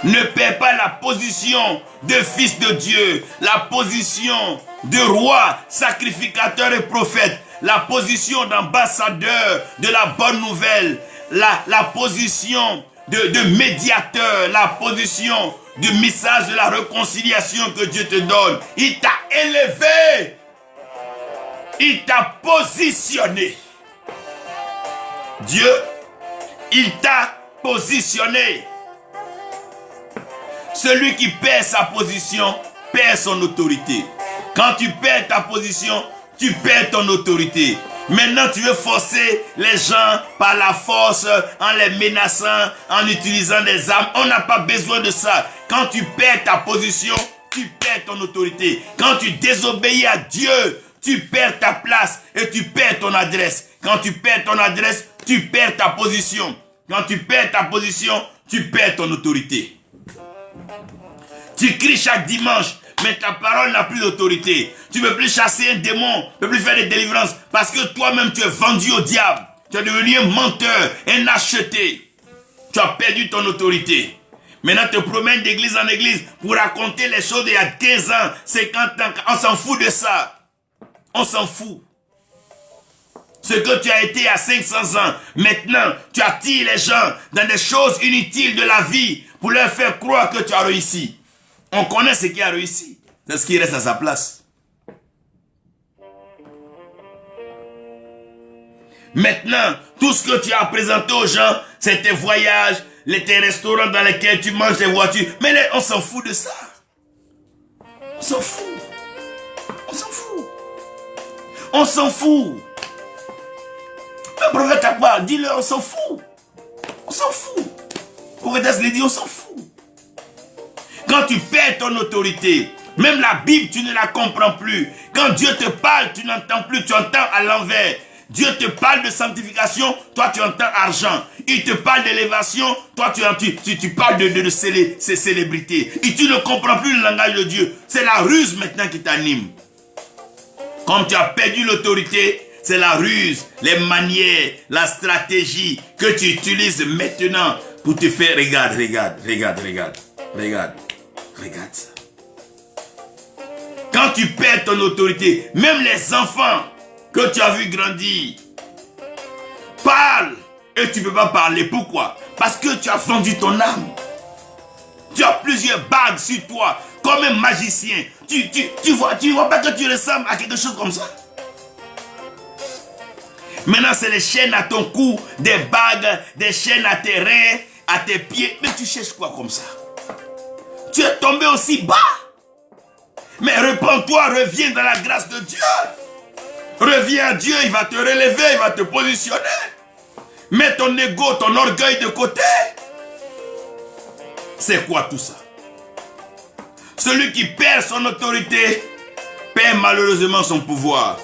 Ne perds pas la position de fils de Dieu, la position de roi, sacrificateur et prophète, la position d'ambassadeur de la bonne nouvelle, la position de médiateur, la position du message de la réconciliation que Dieu te donne. Il t'a élevé. Il t'a positionné. Dieu, il t'a positionné. Celui qui perd sa position, perd son autorité. Quand tu perds ta position, tu perds ton autorité. Maintenant, tu veux forcer les gens par la force, en les menaçant, en utilisant des armes. On n'a pas besoin de ça. Quand tu perds ta position, tu perds ton autorité. Quand tu désobéis à Dieu, tu perds ta place et tu perds ton adresse. Quand tu perds ton adresse, tu perds ta position. Quand tu perds ta position, tu perds ton autorité. Tu cries chaque dimanche, mais ta parole n'a plus d'autorité. Tu ne peux plus chasser un démon, tu ne peux plus faire des délivrances parce que toi-même tu es vendu au diable. Tu es devenu un menteur, un acheté. Tu as perdu ton autorité. Maintenant tu te promènes d'église en église pour raconter les choses d'il y a 15 ans, 50 ans. On s'en fout de ça. On s'en fout. Ce que tu as été à 500 ans, maintenant tu attires les gens dans des choses inutiles de la vie pour leur faire croire que tu as réussi. On connaît ce qui a réussi. C'est ce qui reste à sa place. Maintenant, tout ce que tu as présenté aux gens, c'est tes voyages, tes restaurants dans lesquels tu manges tes voitures. Mais là, on s'en fout de ça. On s'en fout. On s'en fout. On s'en fout. Le prophète a quoi? Dis-le, on s'en fout. On s'en fout. Le prophète l'a dit, on s'en fout. Quand tu perds ton autorité, Même la Bible, tu ne la comprends plus. Quand Dieu te parle, tu n'entends plus, tu entends à l'envers. Dieu te parle de sanctification, toi tu entends argent. Il te parle d'élévation, toi tu parles de ces célébrités. Et tu ne comprends plus le langage de Dieu. C'est la ruse maintenant qui t'anime. Comme tu as perdu l'autorité, c'est la ruse, les manières, la stratégie que tu utilises maintenant pour te faire... Regarde ça. Quand tu perds ton autorité, même les enfants que tu as vu grandir parlent et tu ne peux pas parler. Pourquoi? Parce que tu as vendu ton âme. Tu as plusieurs bagues sur toi, comme un magicien. Tu vois pas que tu ressembles à quelque chose comme ça? Maintenant, c'est les chaînes à ton cou, des bagues, des chaînes à tes reins, à tes pieds. Mais tu cherches quoi comme ça? Tu es tombé aussi bas. Mais répands-toi, reviens dans la grâce de Dieu. Reviens à Dieu, il va te relever, il va te positionner. Mets ton ego, ton orgueil de côté. C'est quoi tout ça? Celui qui perd son autorité perd malheureusement son pouvoir.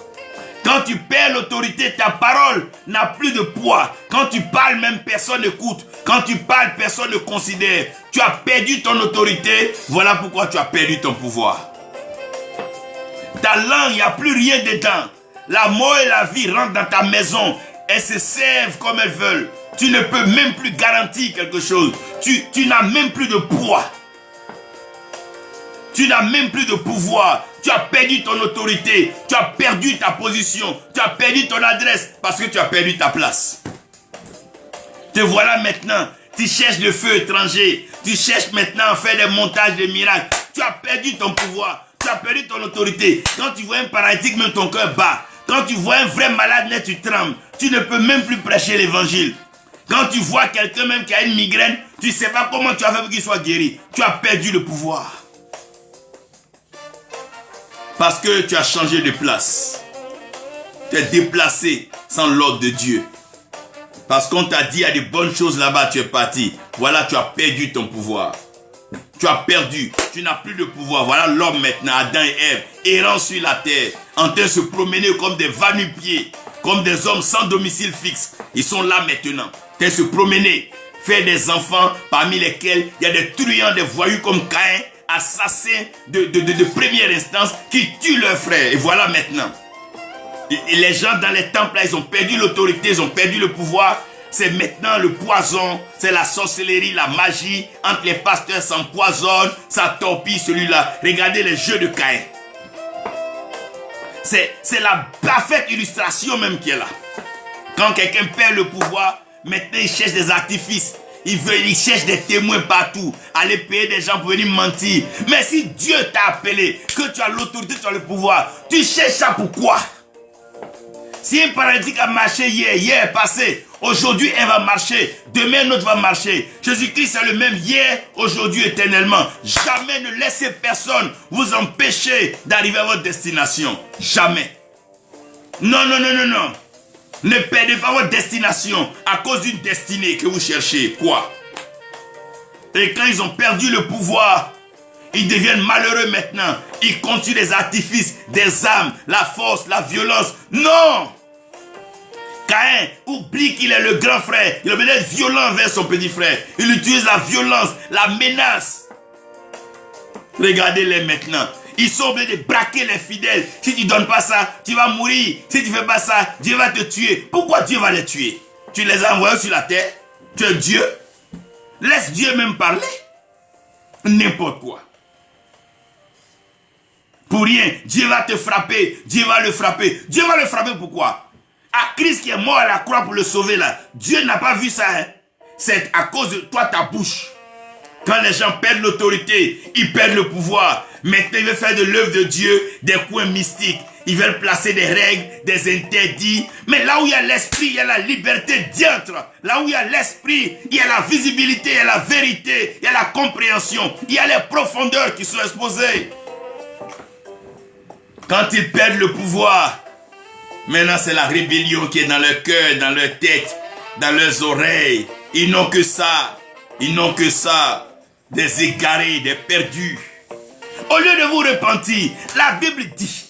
Quand tu perds l'autorité, ta parole n'a plus de poids. Quand tu parles, même personne n'écoute. Quand tu parles, personne ne considère. Tu as perdu ton autorité, voilà pourquoi tu as perdu ton pouvoir. Ta langue, il n'y a plus rien dedans. La mort et la vie rentrent dans ta maison. Elles se servent comme elles veulent. Tu ne peux même plus garantir quelque chose. Tu n'as même plus de poids. Tu n'as même plus de pouvoir. Tu as perdu ton autorité. Tu as perdu ta position. Tu as perdu ton adresse parce que tu as perdu ta place. Te voilà maintenant. Tu cherches le feu étranger. Tu cherches maintenant à faire des montages de miracles. Tu as perdu ton pouvoir. Tu as perdu ton autorité. Quand tu vois un paralytique, même ton cœur bat. Quand tu vois un vrai malade net, tu trembles. Tu ne peux même plus prêcher l'évangile. Quand tu vois quelqu'un même qui a une migraine, tu ne sais pas comment tu as fait pour qu'il soit guéri. Tu as perdu le pouvoir. Parce que tu as changé de place. Tu es déplacé sans l'ordre de Dieu. Parce qu'on t'a dit il y a des bonnes choses là-bas, tu es parti. Voilà, tu as perdu ton pouvoir. Tu as perdu, tu n'as plus de pouvoir. Voilà l'homme maintenant, Adam et Ève, errant sur la terre, en train de se promener comme des va-nu-pieds, comme des hommes sans domicile fixe. Ils sont là maintenant, en train de se promener, faire des enfants parmi lesquels il y a des truands, des voyous comme Caïn, assassins de première instance qui tuent leurs frères. Et voilà maintenant. Et les gens dans les temples, là, ils ont perdu l'autorité, ils ont perdu le pouvoir. C'est maintenant le poison, c'est la sorcellerie, la magie. Entre les pasteurs s'empoisonnent, ça torpille celui-là. Regardez les jeux de Caïn. C'est la parfaite illustration même qui est là. Quand quelqu'un perd le pouvoir, maintenant il cherche des artifices. Il cherche des témoins partout. Aller payer des gens pour venir mentir. Mais si Dieu t'a appelé, que tu as l'autorité, tu as le pouvoir, tu cherches ça pourquoi? Si un paralytique a marché hier est passé, aujourd'hui elle va marcher, demain un autre va marcher. Jésus-Christ est le même hier, aujourd'hui, éternellement. Jamais ne laissez personne vous empêcher d'arriver à votre destination. Jamais. Non. Ne perdez pas votre destination à cause d'une destinée que vous cherchez. Quoi? Et quand ils ont perdu le pouvoir, ils deviennent malheureux maintenant. Ils continuent les artifices, des armes, la force, la violence. Non! Caïn oublie qu'il est le grand frère. Il est peut-être violent vers son petit frère. Il utilise la violence, la menace. Regardez-les maintenant. Ils sont obligés de braquer les fidèles. Si tu ne donnes pas ça, tu vas mourir. Si tu ne fais pas ça, Dieu va te tuer. Pourquoi Dieu va les tuer? Tu les as envoyés sur la terre? Tu es Dieu? Laisse Dieu même parler. N'importe quoi. Pour rien, Dieu va te frapper. Dieu va le frapper. Dieu va le frapper pourquoi? À Christ qui est mort à la croix pour le sauver là. Dieu n'a pas vu ça. Hein? C'est à cause de toi, ta bouche. Quand les gens perdent l'autorité, ils perdent le pouvoir. Maintenant, ils veulent faire de l'œuvre de Dieu des coins mystiques. Ils veulent placer des règles, des interdits. Mais là où il y a l'esprit, il y a la liberté diantre. Là où il y a l'esprit, il y a la visibilité, il y a la vérité, il y a la compréhension. Il y a les profondeurs qui sont exposées. Quand ils perdent le pouvoir, maintenant c'est la rébellion qui est dans leur cœur, dans leur tête, dans leurs oreilles. Ils n'ont que ça. Ils n'ont que ça. Des égarés, des perdus. Au lieu de vous repentir, la Bible dit,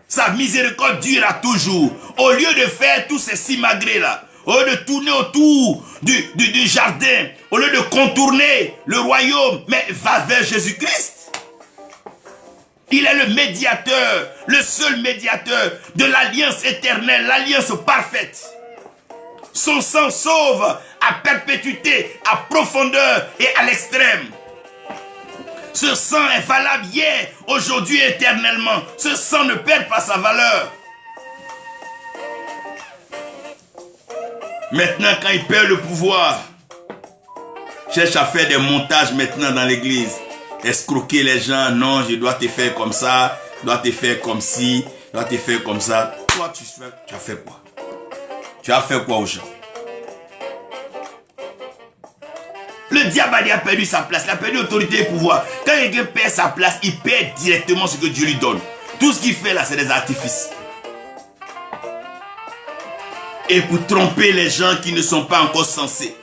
sa miséricorde durera toujours. Au lieu de faire tous ces simagrées-là, au lieu de tourner autour du jardin, au lieu de contourner le royaume, mais va vers Jésus-Christ. Il est le médiateur, le seul médiateur de l'alliance éternelle, l'alliance parfaite. Son sang sauve à perpétuité, à profondeur et à l'extrême. Ce sang est valable hier, aujourd'hui et éternellement. Ce sang ne perd pas sa valeur. Maintenant, quand il perd le pouvoir, cherche à faire des montages maintenant dans l'église. Escroquer les gens. Non, je dois te faire comme ça, je dois te faire comme ci, je dois te faire comme ça. Toi, tu as fait quoi? Tu as fait quoi aux gens? Le diable a perdu sa place, il a perdu l'autorité et le pouvoir. Quand quelqu'un perd sa place, il perd directement ce que Dieu lui donne. Tout ce qu'il fait là, c'est des artifices. Et pour tromper les gens qui ne sont pas encore sensés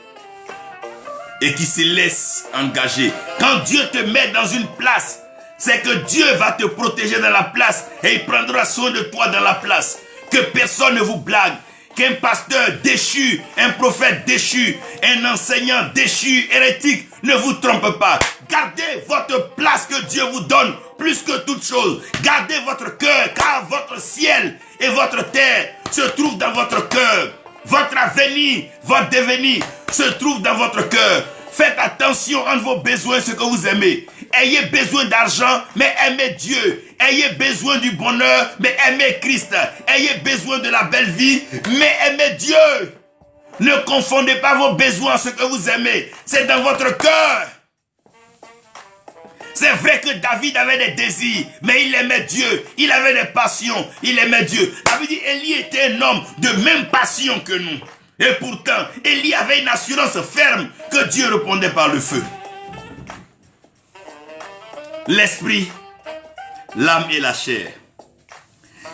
et qui se laissent engager. Quand Dieu te met dans une place, c'est que Dieu va te protéger dans la place et il prendra soin de toi dans la place. Que personne ne vous blague. Qu'un pasteur déchu, un prophète déchu, un enseignant déchu, hérétique, ne vous trompe pas. Gardez votre place que Dieu vous donne plus que toute chose. Gardez votre cœur, car votre ciel et votre terre se trouvent dans votre cœur. Votre avenir, votre devenir se trouve dans votre cœur. Faites attention entre vos besoins, ce que vous aimez. Ayez besoin d'argent, mais aimez Dieu. Ayez besoin du bonheur, mais aimez Christ. Ayez besoin de la belle vie, mais aimez Dieu. Ne confondez pas vos besoins à ce que vous aimez. C'est dans votre cœur. C'est vrai que David avait des désirs, mais il aimait Dieu. Il avait des passions, il aimait Dieu. David dit, Élie était un homme de même passion que nous. Et pourtant, Élie avait une assurance ferme que Dieu répondait par le feu. L'esprit, l'âme et la chair.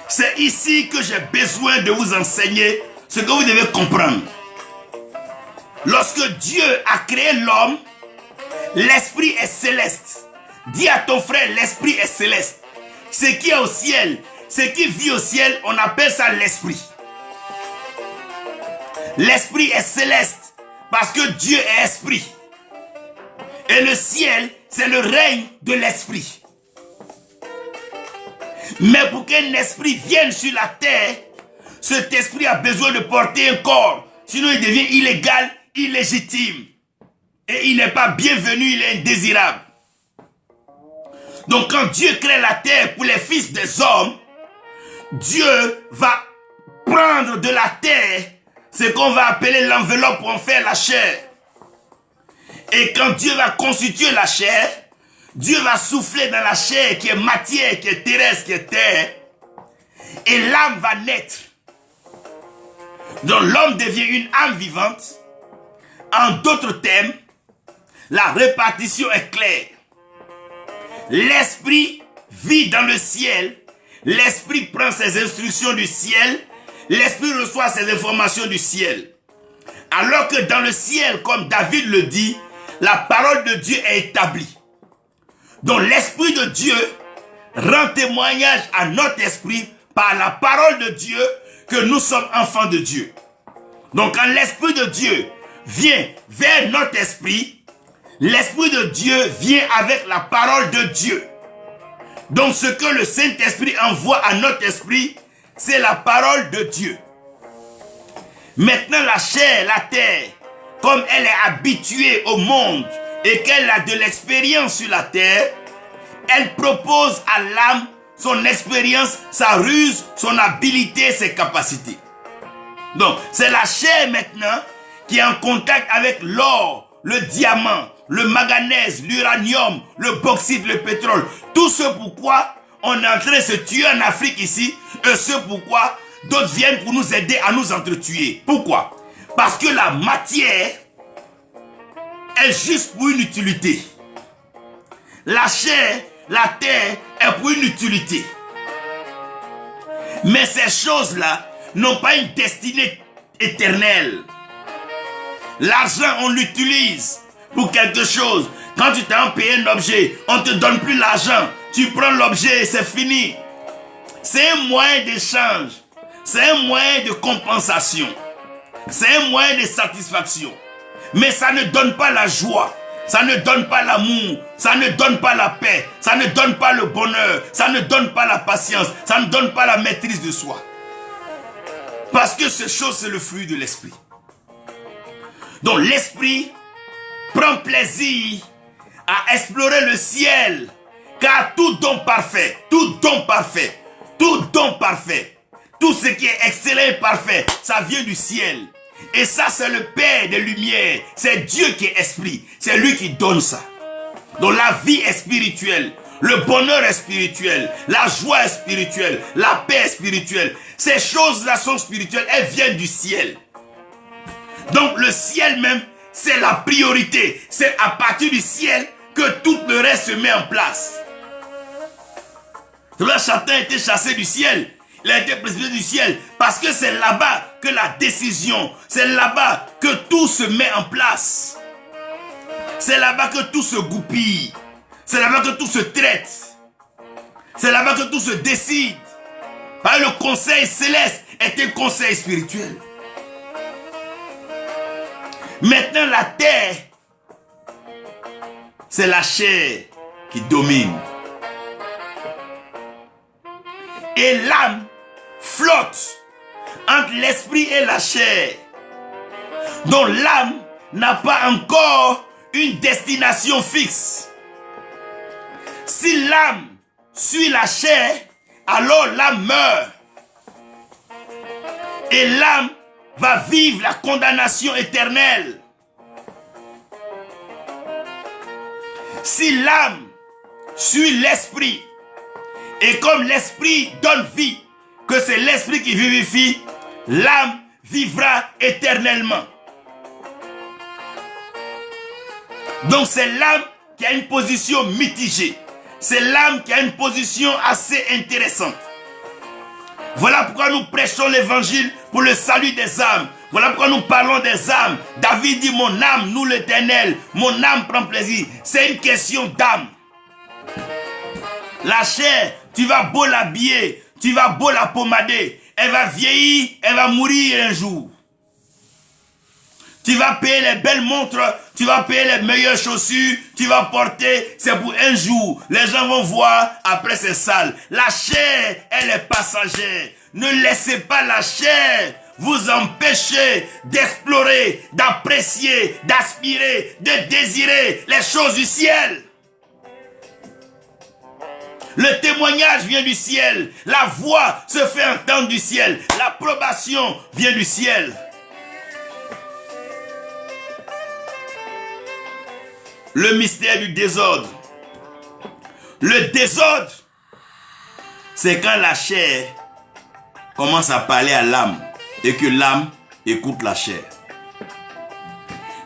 C'est ici que j'ai besoin de vous enseigner ce que vous devez comprendre. Lorsque Dieu a créé l'homme, l'esprit est céleste. Dis à ton frère, l'esprit est céleste. Ce qui est au ciel, ce qui vit au ciel, on appelle ça l'esprit. L'esprit est céleste parce que Dieu est esprit. Et le ciel, c'est le règne de l'esprit. Mais pour qu'un esprit vienne sur la terre, cet esprit a besoin de porter un corps. Sinon, il devient illégal, illégitime. Et il n'est pas bienvenu, il est indésirable. Donc quand Dieu crée la terre pour les fils des hommes, Dieu va prendre de la terre ce qu'on va appeler l'enveloppe pour en faire la chair. Et quand Dieu va constituer la chair, Dieu va souffler dans la chair qui est matière, qui est terrestre, qui est terre. Et l'âme va naître. Donc l'homme devient une âme vivante. En d'autres termes, la répartition est claire. L'esprit vit dans le ciel. L'esprit prend ses instructions du ciel. L'esprit reçoit ses informations du ciel. Alors que dans le ciel, comme David le dit, la parole de Dieu est établie. Donc l'esprit de Dieu rend témoignage à notre esprit par la parole de Dieu que nous sommes enfants de Dieu. Donc quand l'esprit de Dieu vient vers notre esprit, l'esprit de Dieu vient avec la parole de Dieu. Donc ce que le Saint-Esprit envoie à notre esprit, c'est la parole de Dieu. Maintenant la chair, la terre, comme elle est habituée au monde et qu'elle a de l'expérience sur la terre, elle propose à l'âme son expérience, sa ruse, son habileté, ses capacités. Donc c'est la chair maintenant qui est en contact avec l'or, le diamant, le manganèse, l'uranium, le bauxite, le pétrole. Tout ce pourquoi on est en train de se tuer en Afrique ici, et ce pourquoi d'autres viennent pour nous aider à nous entretuer. Pourquoi? Parce que la matière est juste pour une utilité. La chair, la terre est pour une utilité. Mais ces choses-là n'ont pas une destinée éternelle. L'argent, on l'utilise pour quelque chose. Quand tu t'as payé un objet, on ne te donne plus l'argent. Tu prends l'objet et c'est fini. C'est un moyen d'échange. C'est un moyen de compensation. C'est un moyen de satisfaction. Mais ça ne donne pas la joie. Ça ne donne pas l'amour. Ça ne donne pas la paix. Ça ne donne pas le bonheur. Ça ne donne pas la patience. Ça ne donne pas la maîtrise de soi. Parce que ces choses, c'est le fruit de l'esprit. Donc l'esprit prend plaisir à explorer le ciel. Car tout don parfait, tout ce qui est excellent et parfait, ça vient du ciel. Et ça, c'est le Père des Lumières. C'est Dieu qui est esprit. C'est lui qui donne ça. Donc la vie est spirituelle. Le bonheur est spirituel. La joie est spirituelle. La paix est spirituelle. Ces choses-là sont spirituelles. Elles viennent du ciel. Donc le ciel même, c'est la priorité. C'est à partir du ciel que tout le reste se met en place. C'est là que Satan a été chassé du ciel. Il a été précipité du ciel. Parce que c'est là-bas que la décision, c'est là-bas que tout se met en place. C'est là-bas que tout se goupille. C'est là-bas que tout se traite. C'est là-bas que tout se décide. Parce que le conseil céleste est un conseil spirituel. Maintenant, la terre, c'est la chair qui domine. Et l'âme flotte entre l'esprit et la chair. Donc l'âme n'a pas encore une destination fixe. Si l'âme suit la chair, alors l'âme meurt. Et l'âme va vivre la condamnation éternelle. Si l'âme suit l'esprit, et comme l'esprit donne vie, que c'est l'esprit qui vivifie, l'âme vivra éternellement. Donc c'est l'âme qui a une position mitigée. C'est l'âme qui a une position assez intéressante. Voilà pourquoi nous prêchons l'évangile pour le salut des âmes. Voilà pourquoi nous parlons des âmes. David dit, mon âme loue l'Éternel. Mon âme prend plaisir. C'est une question d'âme. La chair, tu vas beau l'habiller, tu vas beau la pommader, elle va vieillir, elle va mourir un jour. Tu vas payer les belles montres, tu vas payer les meilleures chaussures, tu vas porter, c'est pour un jour. Les gens vont voir, après c'est sale. La chair, elle est passagère. Ne laissez pas la chair vous empêcher d'explorer, d'apprécier, d'aspirer, de désirer les choses du ciel. Le témoignage vient du ciel. La voix se fait entendre du ciel. L'approbation vient du ciel. Le mystère du désordre. Le désordre, c'est quand la chair commence à parler à l'âme et que l'âme écoute la chair.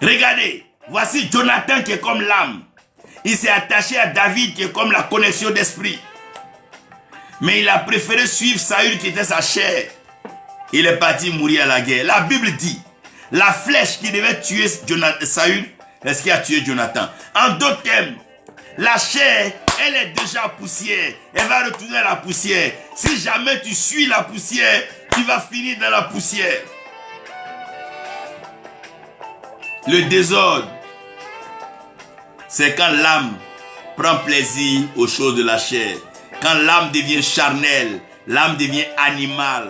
Regardez, voici Jonathan qui est comme l'âme. Il s'est attaché à David qui est comme la connexion d'esprit. Mais il a préféré suivre Saül qui était sa chair. Il est parti mourir à la guerre. La Bible dit, la flèche qui devait tuer Saül, est ce qui a tué Jonathan. En d'autres termes, la chair, elle est déjà poussière. Elle va retourner à la poussière. Si jamais tu suis la poussière, tu vas finir dans la poussière. Le désordre, c'est quand l'âme prend plaisir aux choses de la chair. Quand l'âme devient charnelle, l'âme devient animale,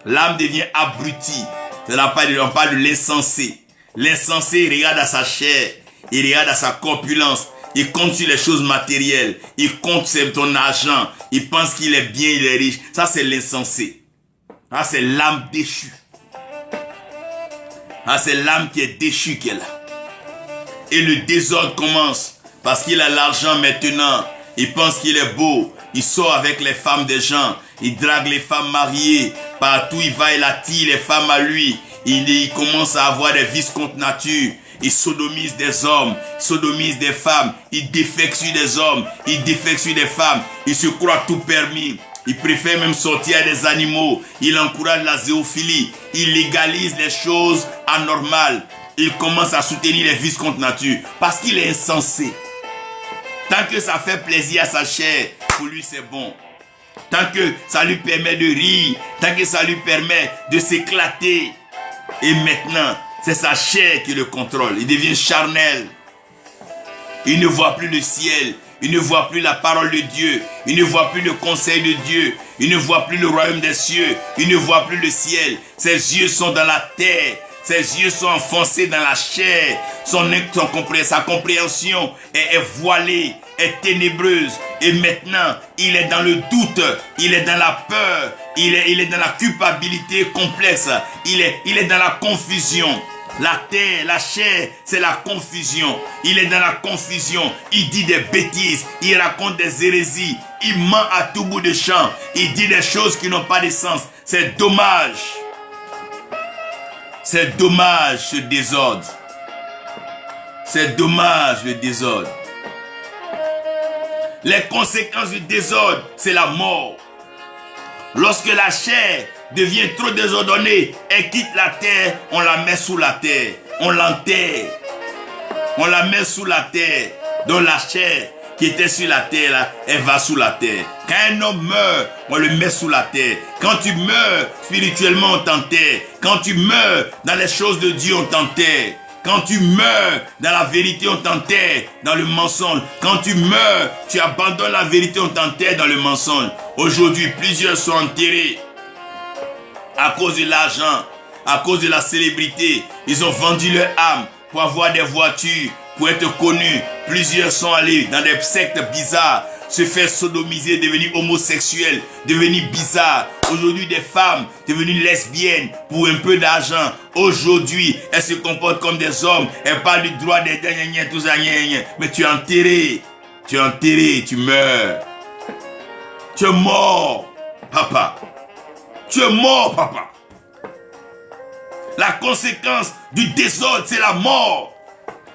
l'âme devient abrutie. On parle de l'insensé. L'insensé, il regarde à sa chair, il regarde à sa corpulence, il compte sur les choses matérielles, il compte sur ton argent, il pense qu'il est bien, il est riche. Ça, c'est l'insensé. Ça, c'est l'âme déchue. Ça, c'est l'âme qui est déchue qui est là. Et le désordre commence parce qu'il a l'argent maintenant. Il pense qu'il est beau. Il sort avec les femmes des gens. Il drague les femmes mariées. Partout il va, il attire les femmes à lui. Il commence à avoir des vices contre nature. Il sodomise des hommes, sodomise des femmes. Il défecte sur des hommes, il défecte sur des femmes. Il se croit tout permis. Il préfère même sortir à des animaux. Il encourage la zoophilie. Il légalise les choses anormales. il commence à soutenir les vices contre nature parce qu'il est insensé. Tant que ça fait plaisir à sa chair, pour lui c'est bon. Tant que ça lui permet de rire, tant que ça lui permet de s'éclater. Et maintenant, c'est sa chair qui le contrôle. Il devient charnel. Il ne voit plus le ciel. Il ne voit plus la parole de Dieu. Il ne voit plus le conseil de Dieu. Il ne voit plus le royaume des cieux. Il ne voit plus le ciel. Ses yeux sont dans la terre. Ses yeux sont enfoncés dans la chair. Sa compréhension est voilée, est ténébreuse. Et maintenant, il est dans le doute. Il est dans la peur. Il est dans la culpabilité complexe. Il est dans la confusion. La terre, la chair, c'est la confusion. Il est dans la confusion. Il dit des bêtises. Il raconte des hérésies. Il ment à tout bout de champ. Il dit des choses qui n'ont pas de sens. C'est dommage. C'est dommage ce désordre. C'est dommage le désordre. Les conséquences du désordre, c'est la mort. Lorsque la chair devient trop désordonnée, elle quitte la terre, on la met sous la terre. On l'enterre. On la met sous la terre. Donc la chair qui était sur la terre, là, elle va sous la terre. Quand un homme meurt, on le met sous la terre. Quand tu meurs spirituellement, on t'enterre. Quand tu meurs dans les choses de Dieu, on t'enterre. Quand tu meurs dans la vérité, on t'enterre dans le mensonge. Quand tu meurs, tu abandonnes la vérité, on t'enterre dans le mensonge. Aujourd'hui, plusieurs sont enterrés à cause de l'argent, à cause de la célébrité. Ils ont vendu leur âme pour avoir des voitures, pour être connus. Plusieurs sont allés dans des sectes bizarres, se faire sodomiser, devenir homosexuels, devenir bizarres. Aujourd'hui, des femmes devenues lesbiennes pour un peu d'argent. Aujourd'hui, elles se comportent comme des hommes. Elles parlent du droit des derniers, tout ça, mais tu es enterré. Tu es enterré, tu meurs. Tu es mort, papa. Tu es mort, papa. La conséquence du désordre, c'est la mort.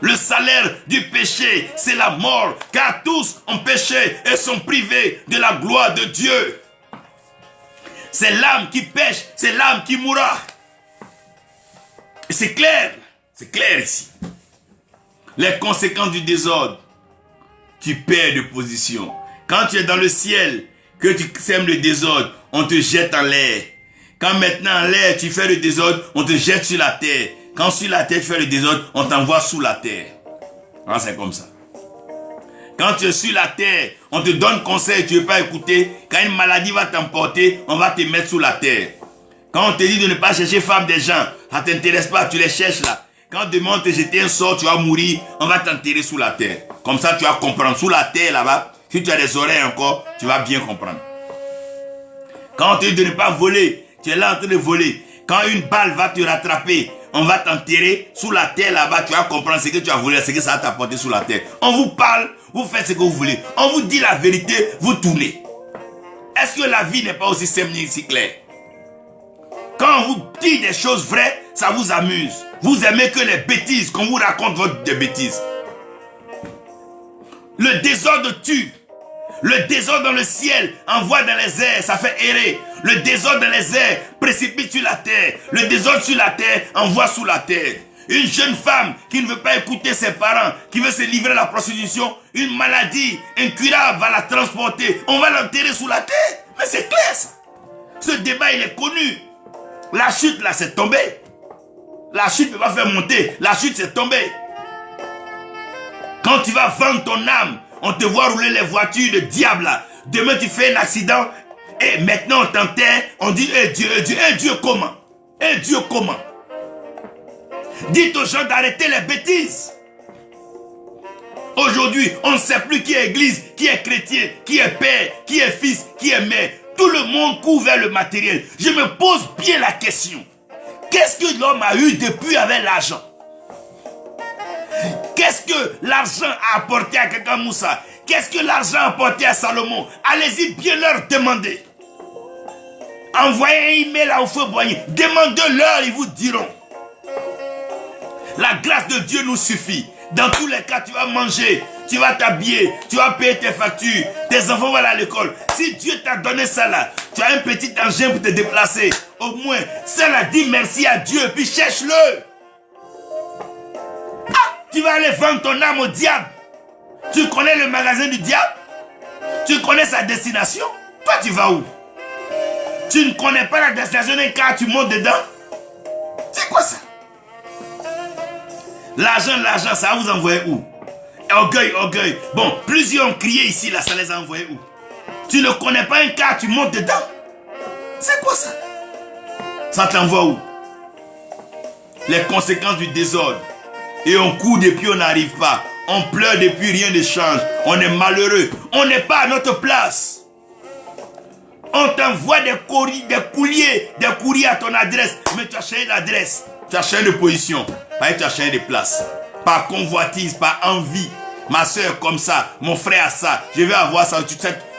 Le salaire du péché, c'est la mort. Car tous ont péché et sont privés de la gloire de Dieu. C'est l'âme qui pêche, c'est l'âme qui mourra. Et c'est clair ici. Les conséquences du désordre, tu perds de position. Quand tu es dans le ciel, que tu sèmes le désordre, on te jette en l'air. Quand maintenant en l'air, tu fais le désordre, on te jette sur la terre. Quand sur la terre, tu fais le désordre, on t'envoie sous la terre. Ah, c'est comme ça. Quand tu es sur la terre, on te donne conseil, tu ne veux pas écouter. Quand une maladie va t'emporter, on va te mettre sous la terre. Quand on te dit de ne pas chercher femme des gens, ça ne t'intéresse pas, tu les cherches là. Quand on te demande de te jeter un sort, tu vas mourir, on va t'enterrer sous la terre. Comme ça, tu vas comprendre. Sous la terre là-bas, si tu as des oreilles encore, tu vas bien comprendre. Quand on te dit de ne pas voler, tu es là en train de voler. Quand une balle va te rattraper, on va t'enterrer sous la terre là-bas, tu vas comprendre ce que tu as volé, ce que ça va t'apporter sous la terre. On vous parle, vous faites ce que vous voulez. On vous dit la vérité, vous tournez. Est-ce que la vie n'est pas aussi simple ni si claire? Quand on vous dit des choses vraies, ça vous amuse. Vous aimez que les bêtises, qu'on vous raconte des bêtises. Le désordre tue. Le désordre dans le ciel envoie dans les airs, ça fait errer. Le désordre dans les airs précipite sur la terre. Le désordre sur la terre envoie sous la terre. Une jeune femme qui ne veut pas écouter ses parents, qui veut se livrer à la prostitution, une maladie incurable va la transporter. On va l'enterrer sous la terre. Mais c'est clair ça. Ce débat il est connu. La chute là c'est tombé. La chute ne peut pas faire monter. La chute c'est tombé. Quand tu vas vendre ton âme, on te voit rouler les voitures de diable là. Demain tu fais un accident et maintenant on t'enterre. On dit Dieu comment? Dieu comment? Dites aux gens d'arrêter les bêtises. Aujourd'hui, on ne sait plus qui est église, qui est chrétien, qui est père, qui est fils, qui est mère. Tout le monde court vers le matériel. Je me pose bien la question. Qu'est-ce que l'homme a eu depuis avec l'argent? Qu'est-ce que l'argent a apporté à quelqu'un Moussa? Qu'est-ce que l'argent a apporté à Salomon? Allez-y bien leur demander. Envoyez un email à Feu Boigny. Demandez-leur, ils vous diront. La grâce de Dieu nous suffit. Dans tous les cas, tu vas manger, tu vas t'habiller, tu vas payer tes factures, tes enfants vont aller à l'école. Si Dieu t'a donné ça là, tu as un petit engin pour te déplacer. Au moins, ça là, dis merci à Dieu, puis cherche-le. Tu vas aller vendre ton âme au diable. Tu connais le magasin du diable? Tu connais sa destination? Toi, tu vas où? Tu ne connais pas la destination d'un car, tu montes dedans? C'est quoi ça? L'argent, ça va vous envoyer où? Orgueil. Bon, plusieurs ont crié ici, là, ça les a envoyés où? Tu ne connais pas un car, tu montes dedans? C'est quoi ça? Ça t'envoie où? Les conséquences du désordre. Et on court depuis on n'arrive pas. On pleure depuis rien ne change. On est malheureux. On n'est pas à notre place. On t'envoie des courriers à ton adresse. Mais tu as changé d'adresse. Tu as changé de position. Tu as changé de place. Par convoitise, par envie. Ma soeur comme ça. Mon frère a ça. Je vais avoir ça.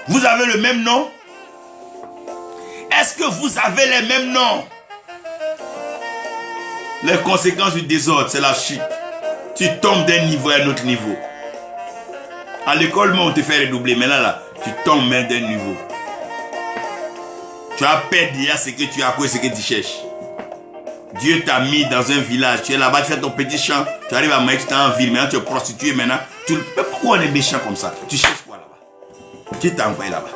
Vous avez le même nom? Est-ce que vous avez les mêmes noms? Les conséquences du désordre, c'est la chute. Tu tombes d'un niveau à un autre niveau. À l'école, on te fait redoubler. Mais là, tu tombes même d'un niveau. Tu as perdu ce que tu as, ce que tu cherches. Dieu t'a mis dans un village. Tu es là-bas, tu fais ton petit champ. Tu arrives à Maïk, tu es en ville. Maintenant, tu es prostitué. Maintenant, mais pourquoi on est méchant comme ça? Tu cherches quoi là-bas? Qui t'a envoyé là-bas?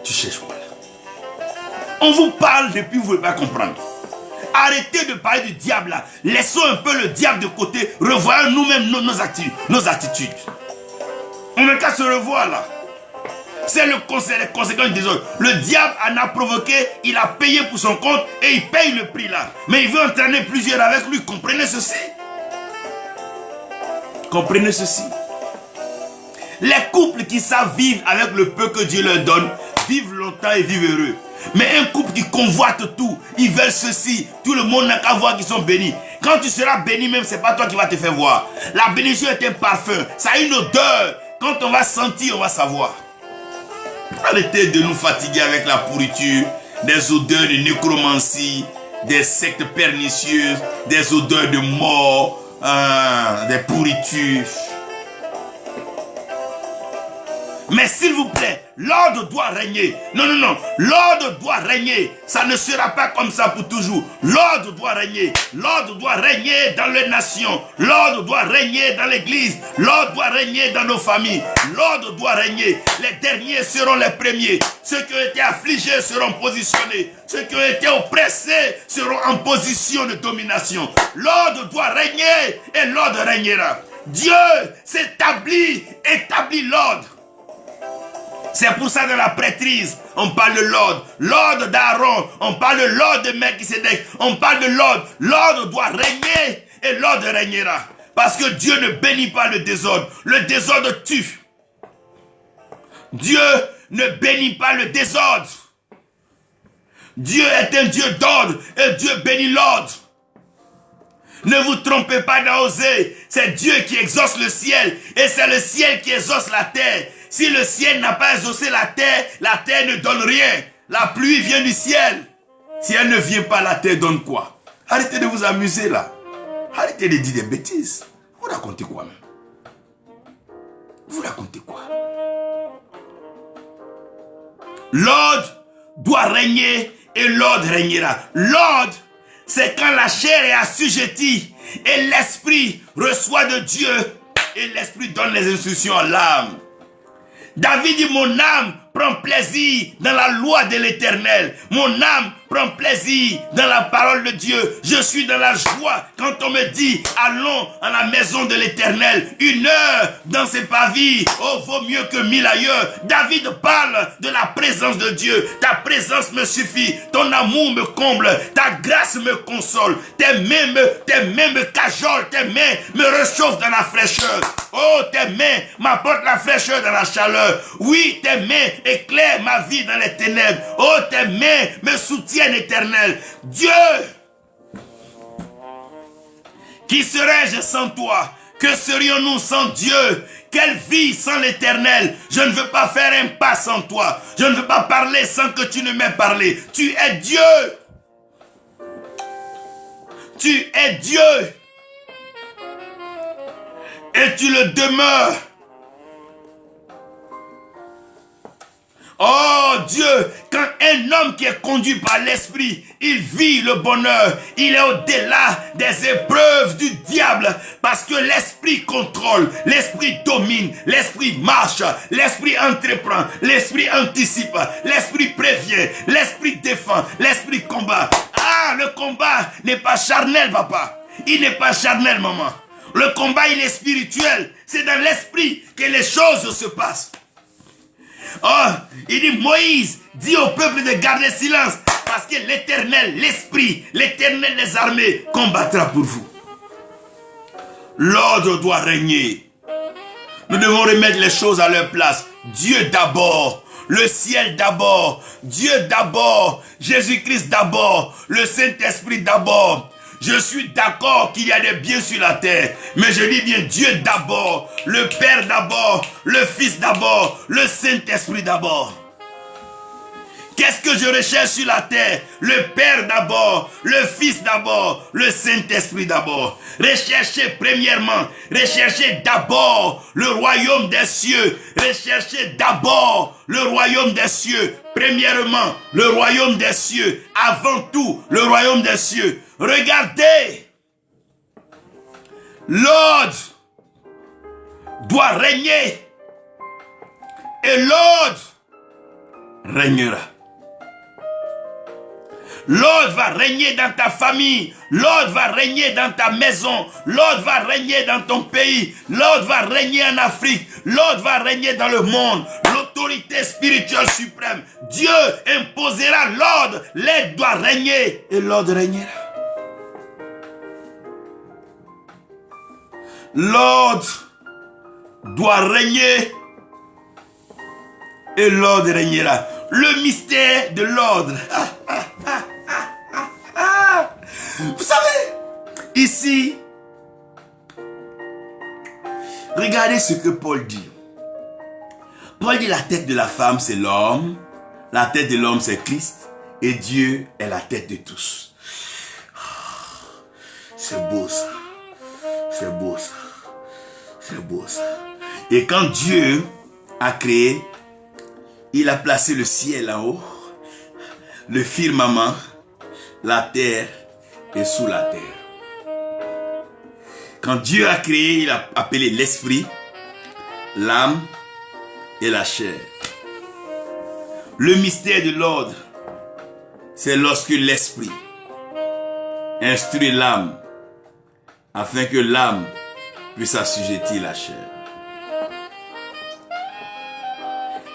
Tu cherches quoi là? On vous parle depuis, vous ne voulez pas comprendre. Arrêtez de parler du diable là. Laissons un peu le diable de côté. Revoyons nous-mêmes nos attitudes. On n'a qu'à se revoir là. C'est les conséquences du désordre. Le diable en a provoqué, il a payé pour son compte et il paye le prix là. Mais il veut entraîner plusieurs avec lui. Comprenez ceci. Comprenez ceci. Les couples qui savent vivre avec le peu que Dieu leur donne, vivent longtemps et vivent heureux. Mais un couple qui convoite tout, ils veulent ceci, tout le monde n'a qu'à voir qu'ils sont bénis. Quand tu seras béni même, c'est pas toi qui vas te faire voir. La bénédiction est un parfum, ça a une odeur. Quand on va sentir, on va savoir. Arrêtez de nous fatiguer avec la pourriture, des odeurs de nécromancie, des sectes pernicieuses, des odeurs de mort, des pourritures. Mais s'il vous plaît, l'ordre doit régner. Non, l'ordre doit régner. Ça ne sera pas comme ça pour toujours. L'ordre doit régner. L'ordre doit régner dans les nations. L'ordre doit régner dans l'église. L'ordre doit régner dans nos familles. L'ordre doit régner. Les derniers seront les premiers. Ceux qui ont été affligés seront positionnés. Ceux qui ont été oppressés seront en position de domination. L'ordre doit régner et l'ordre régnera. Dieu s'établit, établit l'ordre. C'est pour ça dans la prêtrise, on parle de l'ordre. L'ordre d'Aaron, on parle de l'ordre de Melchisédek. On parle de l'ordre. L'ordre doit régner et l'ordre régnera. Parce que Dieu ne bénit pas le désordre. Le désordre tue. Dieu ne bénit pas le désordre. Dieu est un Dieu d'ordre et Dieu bénit l'ordre. Ne vous trompez pas dans Osée. C'est Dieu qui exauce le ciel et c'est le ciel qui exauce la terre. Si le ciel n'a pas exaucé la terre ne donne rien. La pluie vient du ciel. Si elle ne vient pas, la terre donne quoi? Arrêtez de vous amuser là. Arrêtez de dire des bêtises. Vous racontez quoi même? Vous racontez quoi? L'ordre doit régner et l'ordre régnera. L'ordre, c'est quand la chair est assujettie et l'esprit reçoit de Dieu et l'esprit donne les instructions à l'âme. David dit, mon âme prend plaisir dans la loi de l'Éternel. Mon âme prend plaisir dans la parole de Dieu. Je suis dans la joie quand on me dit, allons à la maison de l'Éternel. 1 heure dans ses pavis, oh, vaut mieux que 1000 ailleurs. David parle de la présence de Dieu. Ta présence me suffit. Ton amour me comble. Ta grâce me console. Tes mains me cajolent. Tes mains me réchauffent dans la fraîcheur. Oh, tes mains m'apportent la fraîcheur dans la chaleur. Oui, tes mains éclairent ma vie dans les ténèbres. Oh, tes mains me soutiennent, Éternel. Dieu, qui serais-je sans toi? Que serions-nous sans Dieu? Quelle vie sans l'Éternel? Je ne veux pas faire un pas sans toi. Je ne veux pas parler sans que tu ne m'aies parlé. Tu es Dieu. Tu es Dieu. Et tu le demeures. Oh Dieu, quand un homme qui est conduit par l'esprit, il vit le bonheur, il est au-delà des épreuves du diable, parce que l'esprit contrôle, l'esprit domine, l'esprit marche, l'esprit entreprend, l'esprit anticipe, l'esprit prévient, l'esprit défend, l'esprit combat. Ah, le combat n'est pas charnel, papa. Il n'est pas charnel, maman. Le combat, il est spirituel. C'est dans l'esprit que les choses se passent. Oh, il dit, Moïse dit au peuple de garder silence, parce que l'Éternel, l'Esprit, l'Éternel des armées combattra pour vous. L'ordre doit régner. Nous devons remettre les choses à leur place. Dieu d'abord, le ciel d'abord, Dieu d'abord, Jésus-Christ d'abord, le Saint-Esprit d'abord. Je suis d'accord qu'il y a des biens sur la terre, mais je dis bien Dieu d'abord, le Père d'abord, le Fils d'abord, le Saint-Esprit d'abord. Qu'est-ce que je recherche sur la terre? Le Père d'abord, le Fils d'abord, le Saint-Esprit d'abord. Recherchez premièrement, recherchez d'abord le royaume des cieux. Recherchez d'abord le royaume des cieux. Premièrement, le royaume des cieux. Avant tout, le royaume des cieux. Regardez, l'ordre doit régner et l'ordre régnera. L'ordre va régner dans ta famille, l'ordre va régner dans ta maison, l'ordre va régner dans ton pays, l'ordre va régner en Afrique, l'ordre va régner dans le monde. L'autorité spirituelle suprême, Dieu imposera l'ordre, l'aide doit régner et l'ordre régnera. L'ordre doit régner et l'ordre régnera. Le mystère de l'ordre. Vous savez, ici, regardez ce que Paul dit. Paul dit la tête de la femme c'est l'homme, la tête de l'homme c'est Christ, et Dieu est la tête de tous. C'est beau ça, c'est beau ça, c'est beau ça. Et quand Dieu a créé, il a placé le ciel en haut, le firmament, la terre et sous la terre. Quand Dieu a créé, il a appelé l'esprit, l'âme et la chair. Le mystère de l'ordre, c'est lorsque l'esprit instruit l'âme afin que l'âme puisse assujettir la chair.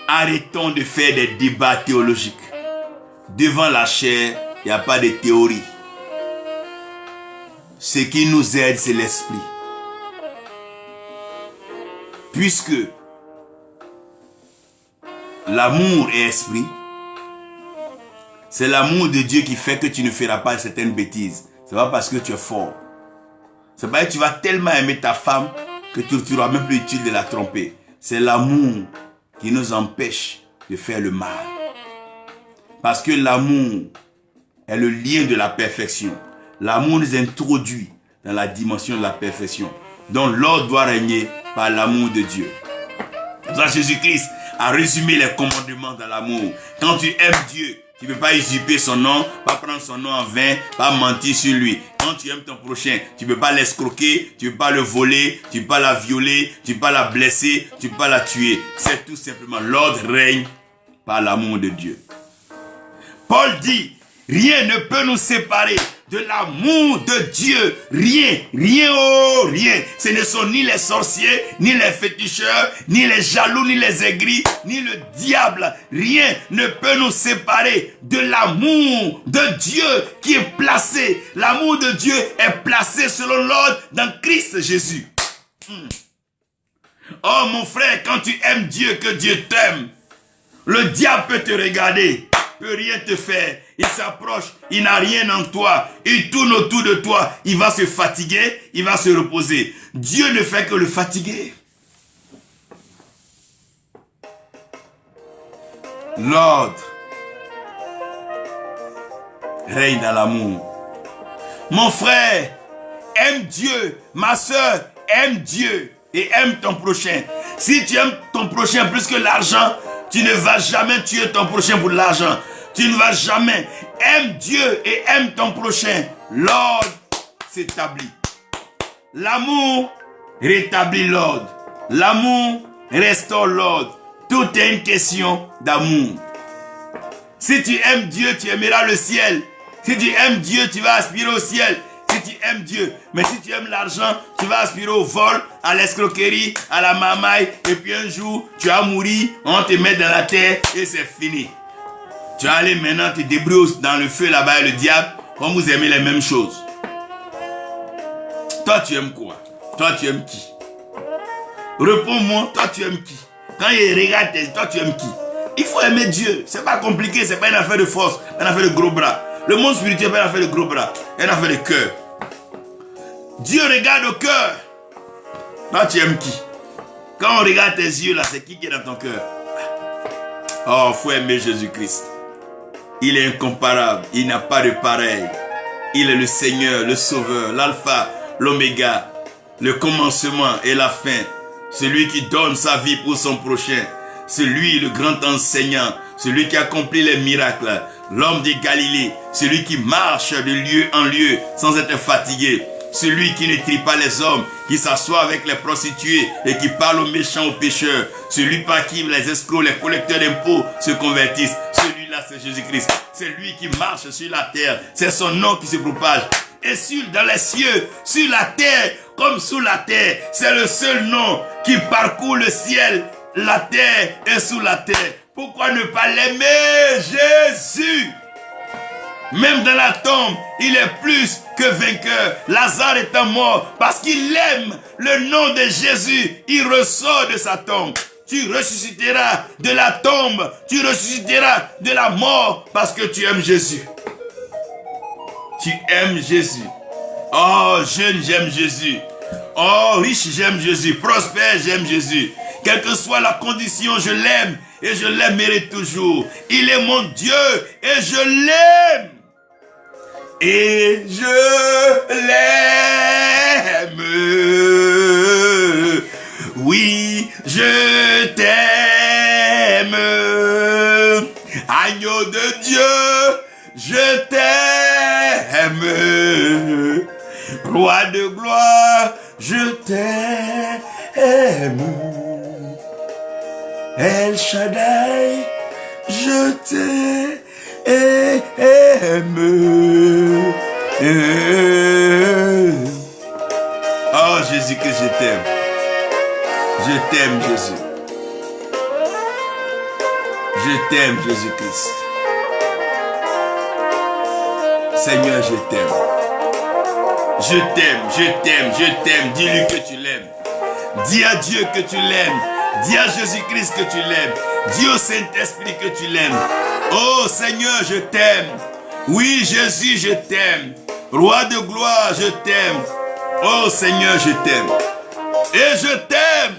Arrêtons de faire des débats théologiques. Devant la chair, il n'y a pas de théorie. Ce qui nous aide, c'est l'esprit. Puisque l'amour est esprit, c'est l'amour de Dieu qui fait que tu ne feras pas certaines bêtises. Ce n'est pas parce que tu es fort. C'est pas que tu vas tellement aimer ta femme que tu n'auras même plus utile de la tromper. C'est l'amour qui nous empêche de faire le mal. Parce que l'amour est le lien de la perfection. L'amour nous introduit dans la dimension de la perfection. Donc l'ordre doit régner par l'amour de Dieu. Ça, Jésus-Christ a résumé les commandements dans l'amour. Quand tu aimes Dieu, tu ne peux pas usurper son nom, pas prendre son nom en vain, pas mentir sur lui. Quand tu aimes ton prochain, tu ne peux pas l'escroquer, tu ne peux pas le voler, tu ne peux pas la violer, tu ne peux pas la blesser, tu ne peux pas la tuer. C'est tout simplement l'ordre règne par l'amour de Dieu. Paul dit, rien ne peut nous séparer de l'amour de Dieu. Rien, rien, oh, rien. Ce ne sont ni les sorciers, ni les féticheurs, ni les jaloux, ni les aigris, ni le diable. Rien ne peut nous séparer de l'amour de Dieu qui est placé. L'amour de Dieu est placé selon l'ordre dans Christ Jésus. Oh mon frère, quand tu aimes Dieu, que Dieu t'aime, le diable peut te regarder, peut rien te faire. Il s'approche, il n'a rien en toi, il tourne autour de toi, il va se fatiguer, il va se reposer. Dieu ne fait que le fatiguer. L'ordre règne dans l'amour. Mon frère, aime Dieu. Ma soeur, aime Dieu et aime ton prochain. Si tu aimes ton prochain plus que l'argent, Tu ne vas jamais tuer ton prochain pour de l'argent. Tu ne vas jamais. Aime Dieu et aime ton prochain. L'ordre s'établit. L'amour rétablit l'ordre. L'amour restaure l'ordre. Tout est une question d'amour. Si tu aimes Dieu, tu aimeras le ciel. Si tu aimes Dieu, tu vas aspirer au ciel. Si tu aimes Dieu. Mais si tu aimes l'argent, tu vas aspirer au vol, à l'escroquerie, à la mamaille. Et puis un jour, tu vas mourir, on te met dans la terre et c'est fini. Tu vas aller maintenant te débrouiller dans le feu là-bas et le diable, comme vous aimez les mêmes choses. Toi, tu aimes quoi? Toi, tu aimes qui? Réponds-moi, toi, tu aimes qui? Quand il regarde, toi, tu aimes qui? Il faut aimer Dieu. C'est pas compliqué, c'est pas une affaire de force, une affaire de gros bras. Le monde spirituel n'est pas une affaire de gros bras, c'est une affaire de cœur. Dieu regarde au cœur. Toi, tu aimes qui? Quand on regarde tes yeux là, c'est qui est dans ton cœur? Oh, il faut aimer Jésus-Christ. Il est incomparable, il n'a pas de pareil. Il est le Seigneur, le Sauveur, l'Alpha, l'Oméga, le commencement et la fin. Celui qui donne sa vie pour son prochain. Celui, le grand enseignant, celui qui accomplit les miracles, l'homme de Galilée, celui qui marche de lieu en lieu sans être fatigué, celui qui ne trie pas les hommes, qui s'assoit avec les prostituées et qui parle aux méchants, aux pécheurs, celui par qui les escrocs, les collecteurs d'impôts se convertissent, celui-là c'est Jésus-Christ, c'est lui qui marche sur la terre, c'est son nom qui se propage. Et dans les cieux, sur la terre, comme sous la terre, c'est le seul nom qui parcourt le ciel, la terre et sous la terre. Pourquoi ne pas l'aimer, Jésus? Même dans la tombe, il est plus que vainqueur. Lazare étant mort parce qu'il aime le nom de Jésus. Il ressort de sa tombe. Tu ressusciteras de la tombe. Tu ressusciteras de la mort parce que tu aimes Jésus. Tu aimes Jésus. Oh, jeune, j'aime Jésus. Oh, riche, j'aime Jésus. Prospère, j'aime Jésus. Quelle que soit la condition, je l'aime et je l'aimerai toujours. Il est mon Dieu et je l'aime. Et je l'aime. Oui, je t'aime. Agneau de Dieu, je t'aime. Roi de gloire, je t'aime. El Shaddai, je t'aime. Oh Jésus, que je t'aime. Je t'aime Jésus. Je t'aime Jésus-Christ. Seigneur, je t'aime. Je t'aime, je t'aime, je t'aime. Dis-lui que tu l'aimes. Dis à Dieu que tu l'aimes. Dis à Jésus-Christ que tu l'aimes. Dis au Saint-Esprit que tu l'aimes. Oh Seigneur, je t'aime. Oui, Jésus, je t'aime. Roi de gloire, je t'aime. Oh Seigneur, je t'aime. Et je t'aime.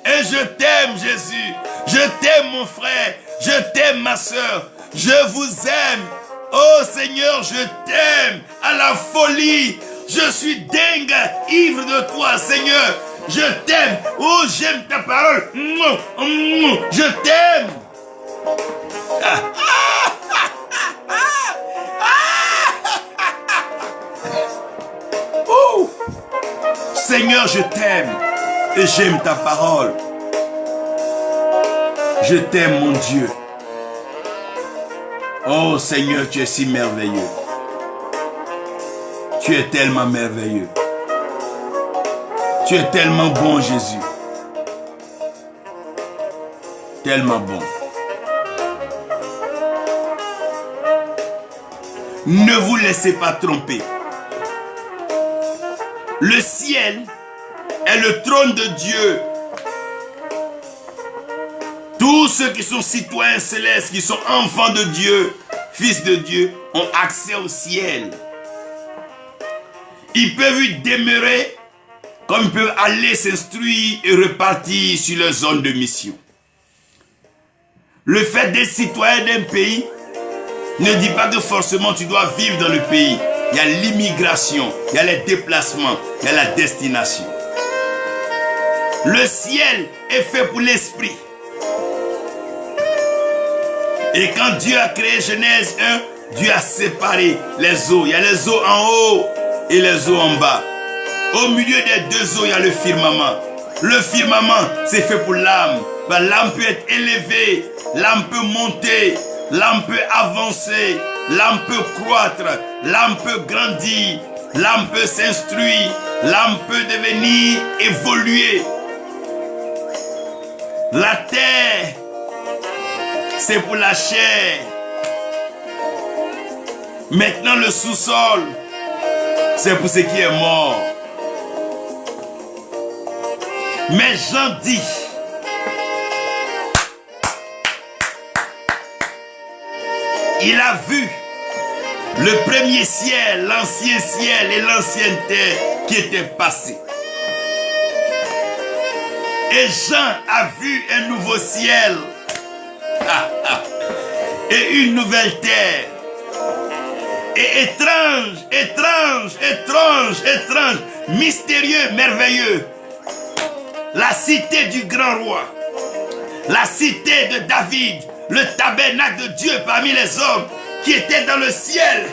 Et je t'aime, Jésus. Je t'aime, mon frère. Je t'aime, ma soeur. Je vous aime. Oh Seigneur, je t'aime à la folie. Je suis dingue, ivre de toi, Seigneur. Je t'aime. Oh, j'aime ta parole. Je t'aime. Oh. Seigneur, je t'aime et j'aime ta parole. Je t'aime, mon Dieu. Oh Seigneur, tu es si merveilleux. Tu es tellement merveilleux. Tu es tellement bon, Jésus. Tellement bon. Ne vous laissez pas tromper. Le ciel est le trône de Dieu. Tous ceux qui sont citoyens célestes, qui sont enfants de Dieu, fils de Dieu, ont accès au ciel. Ils peuvent y demeurer comme ils peuvent aller s'instruire et repartir sur leur zone de mission. Le fait d'être citoyen d'un pays ne dit pas que forcément tu dois vivre dans le pays. Il y a l'immigration, il y a les déplacements, il y a la destination. Le ciel est fait pour l'esprit. Et quand Dieu a créé Genèse 1, Dieu a séparé les eaux. Il y a les eaux en haut et les eaux en bas. Au milieu des deux eaux, il y a le firmament. Le firmament, c'est fait pour l'âme. L'âme peut être élevée, l'âme peut monter, l'âme peut avancer, l'âme peut croître, l'âme peut grandir, l'âme peut s'instruire, l'âme peut devenir, évoluer. La terre, c'est pour la chair. Maintenant, le sous-sol, c'est pour ce qui est mort. Mais Jean dit, il a vu le premier ciel, l'ancien ciel et l'ancienne terre qui étaient passés. Et Jean a vu un nouveau ciel et une nouvelle terre. Et étrange, étrange, étrange, étrange, mystérieux, merveilleux. La cité du grand roi, la cité de David, le tabernacle de Dieu parmi les hommes qui étaient dans le ciel,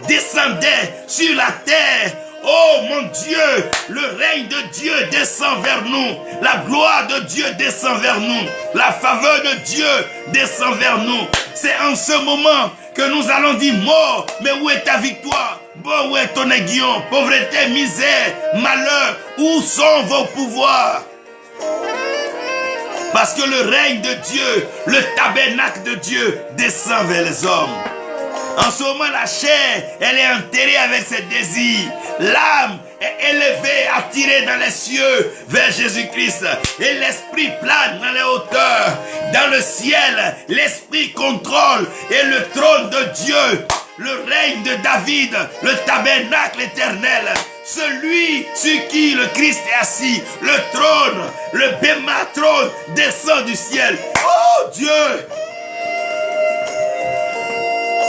descendait sur la terre. Oh mon Dieu, le règne de Dieu descend vers nous. La gloire de Dieu descend vers nous. La faveur de Dieu descend vers nous. C'est en ce moment que nous allons dire, mort, mais où est ta victoire? Bon, où est ton aiguillon? Pauvreté, misère, malheur, où sont vos pouvoirs? Parce que le règne de Dieu, le tabernacle de Dieu descend vers les hommes. En ce moment, la chair, elle est enterrée avec ses désirs. L'âme est élevée, attirée dans les cieux vers Jésus-Christ. Et l'esprit plane dans les hauteurs. Dans le ciel, l'esprit contrôle. Et le trône de Dieu, le règne de David, le tabernacle éternel. Celui sur qui le Christ est assis, le trône, le Béma trône descend du ciel. Oh Dieu!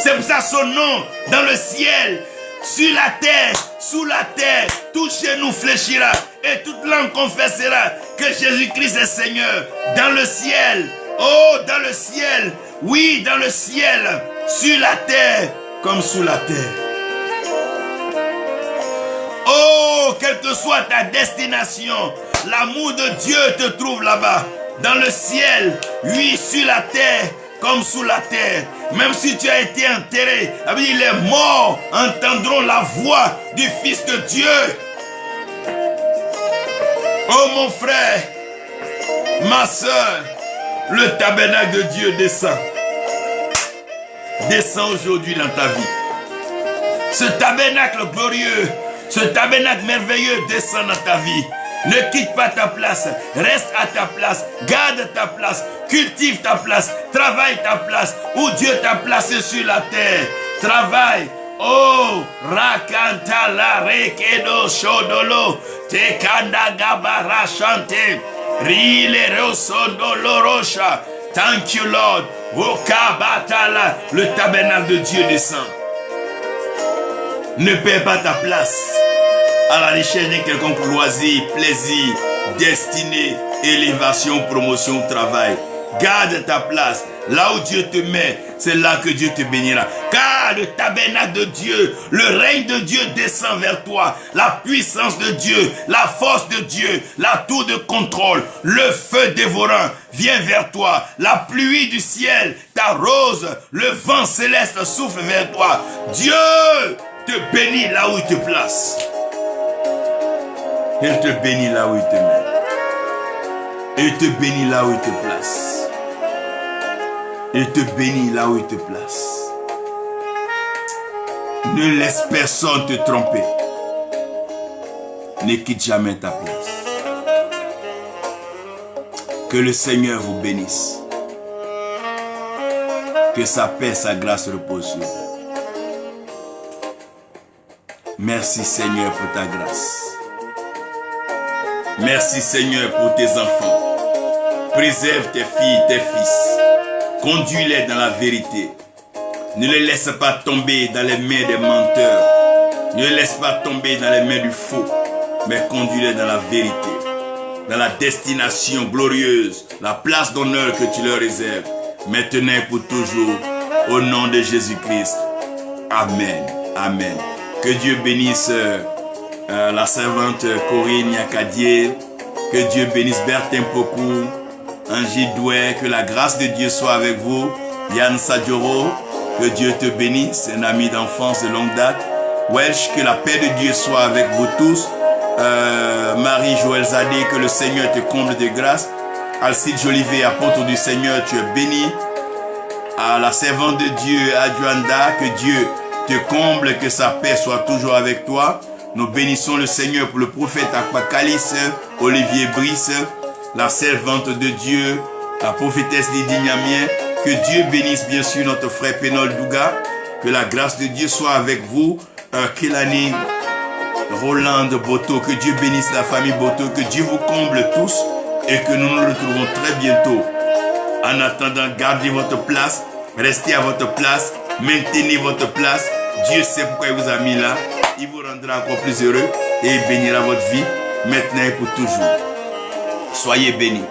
C'est pour ça son nom dans le ciel, sur la terre, sous la terre, tout genou fléchira et toute langue confessera que Jésus-Christ est Seigneur. Dans le ciel, oh dans le ciel, oui dans le ciel, sur la terre comme sous la terre. Oh, quelle que soit ta destination, l'amour de Dieu te trouve là-bas. Dans le ciel, oui sur la terre comme sous la terre. Même si tu as été enterré, les morts entendront la voix du Fils de Dieu. Oh mon frère, ma soeur, le tabernacle de Dieu descend. Descend aujourd'hui dans ta vie. Ce tabernacle glorieux, ce tabernacle merveilleux descend dans ta vie. Ne quitte pas ta place, reste à ta place, garde ta place, cultive ta place, travaille ta place, où Dieu t'a placé sur la terre. Travaille. Oh, rakanta la rekedo shodolo, te kanda gabara chante, rile rosodolo rocha. Thank you Lord. Wokabatala, le tabernacle de Dieu descend. Ne perds pas ta place à la recherche de quelconque loisir, plaisir, destinée, élévation, promotion, travail. Garde ta place. Là où Dieu te met, c'est là que Dieu te bénira. Car le tabernacle de Dieu, le règne de Dieu descend vers toi. La puissance de Dieu, la force de Dieu, la tour de contrôle, le feu dévorant vient vers toi. La pluie du ciel t'arrose, le vent céleste souffle vers toi. Dieu te bénit là où il te place. Il te bénit là où il te met. Il te bénit là où il te place. Il te bénit là où il te place. Ne laisse personne te tromper. Ne quitte jamais ta place. Que le Seigneur vous bénisse. Que sa paix, sa grâce repose sur vous. Merci Seigneur pour ta grâce. Merci Seigneur pour tes enfants. Préserve tes filles, tes fils. Conduis-les dans la vérité. Ne les laisse pas tomber dans les mains des menteurs. Ne les laisse pas tomber dans les mains du faux. Mais conduis-les dans la vérité. Dans la destination glorieuse. La place d'honneur que tu leur réserves. maintenant et pour toujours. Au nom de Jésus-Christ. Amen. Amen. Que Dieu bénisse la servante Corinne Yakadier. Que Dieu bénisse Bertin Pokou, Angie Doué. Que la grâce de Dieu soit avec vous. Yann Sadjoro. Que Dieu te bénisse, un ami d'enfance de longue date. Welsh, que la paix de Dieu soit avec vous tous. Marie-Joël Zadé, que le Seigneur te comble de grâce. Alcide Jolivet, apôtre du Seigneur, tu es béni. À la servante de Dieu, Adjuanda, que Dieu te comble, que sa paix soit toujours avec toi. Nous bénissons le Seigneur pour le prophète Akpakalis, Olivier Brice, la servante de Dieu, la prophétesse Lydie Niamien. Que Dieu bénisse bien sûr notre frère Pénol Douga. Que la grâce de Dieu soit avec vous. Kelani Roland Boto, que Dieu bénisse la famille Boto, que Dieu vous comble tous et que nous nous retrouvons très bientôt. En attendant, gardez votre place, restez à votre place, maintenez votre place. Dieu sait pourquoi il vous a mis là. Il vous rendra encore plus heureux et il bénira votre vie maintenant et pour toujours. Soyez bénis.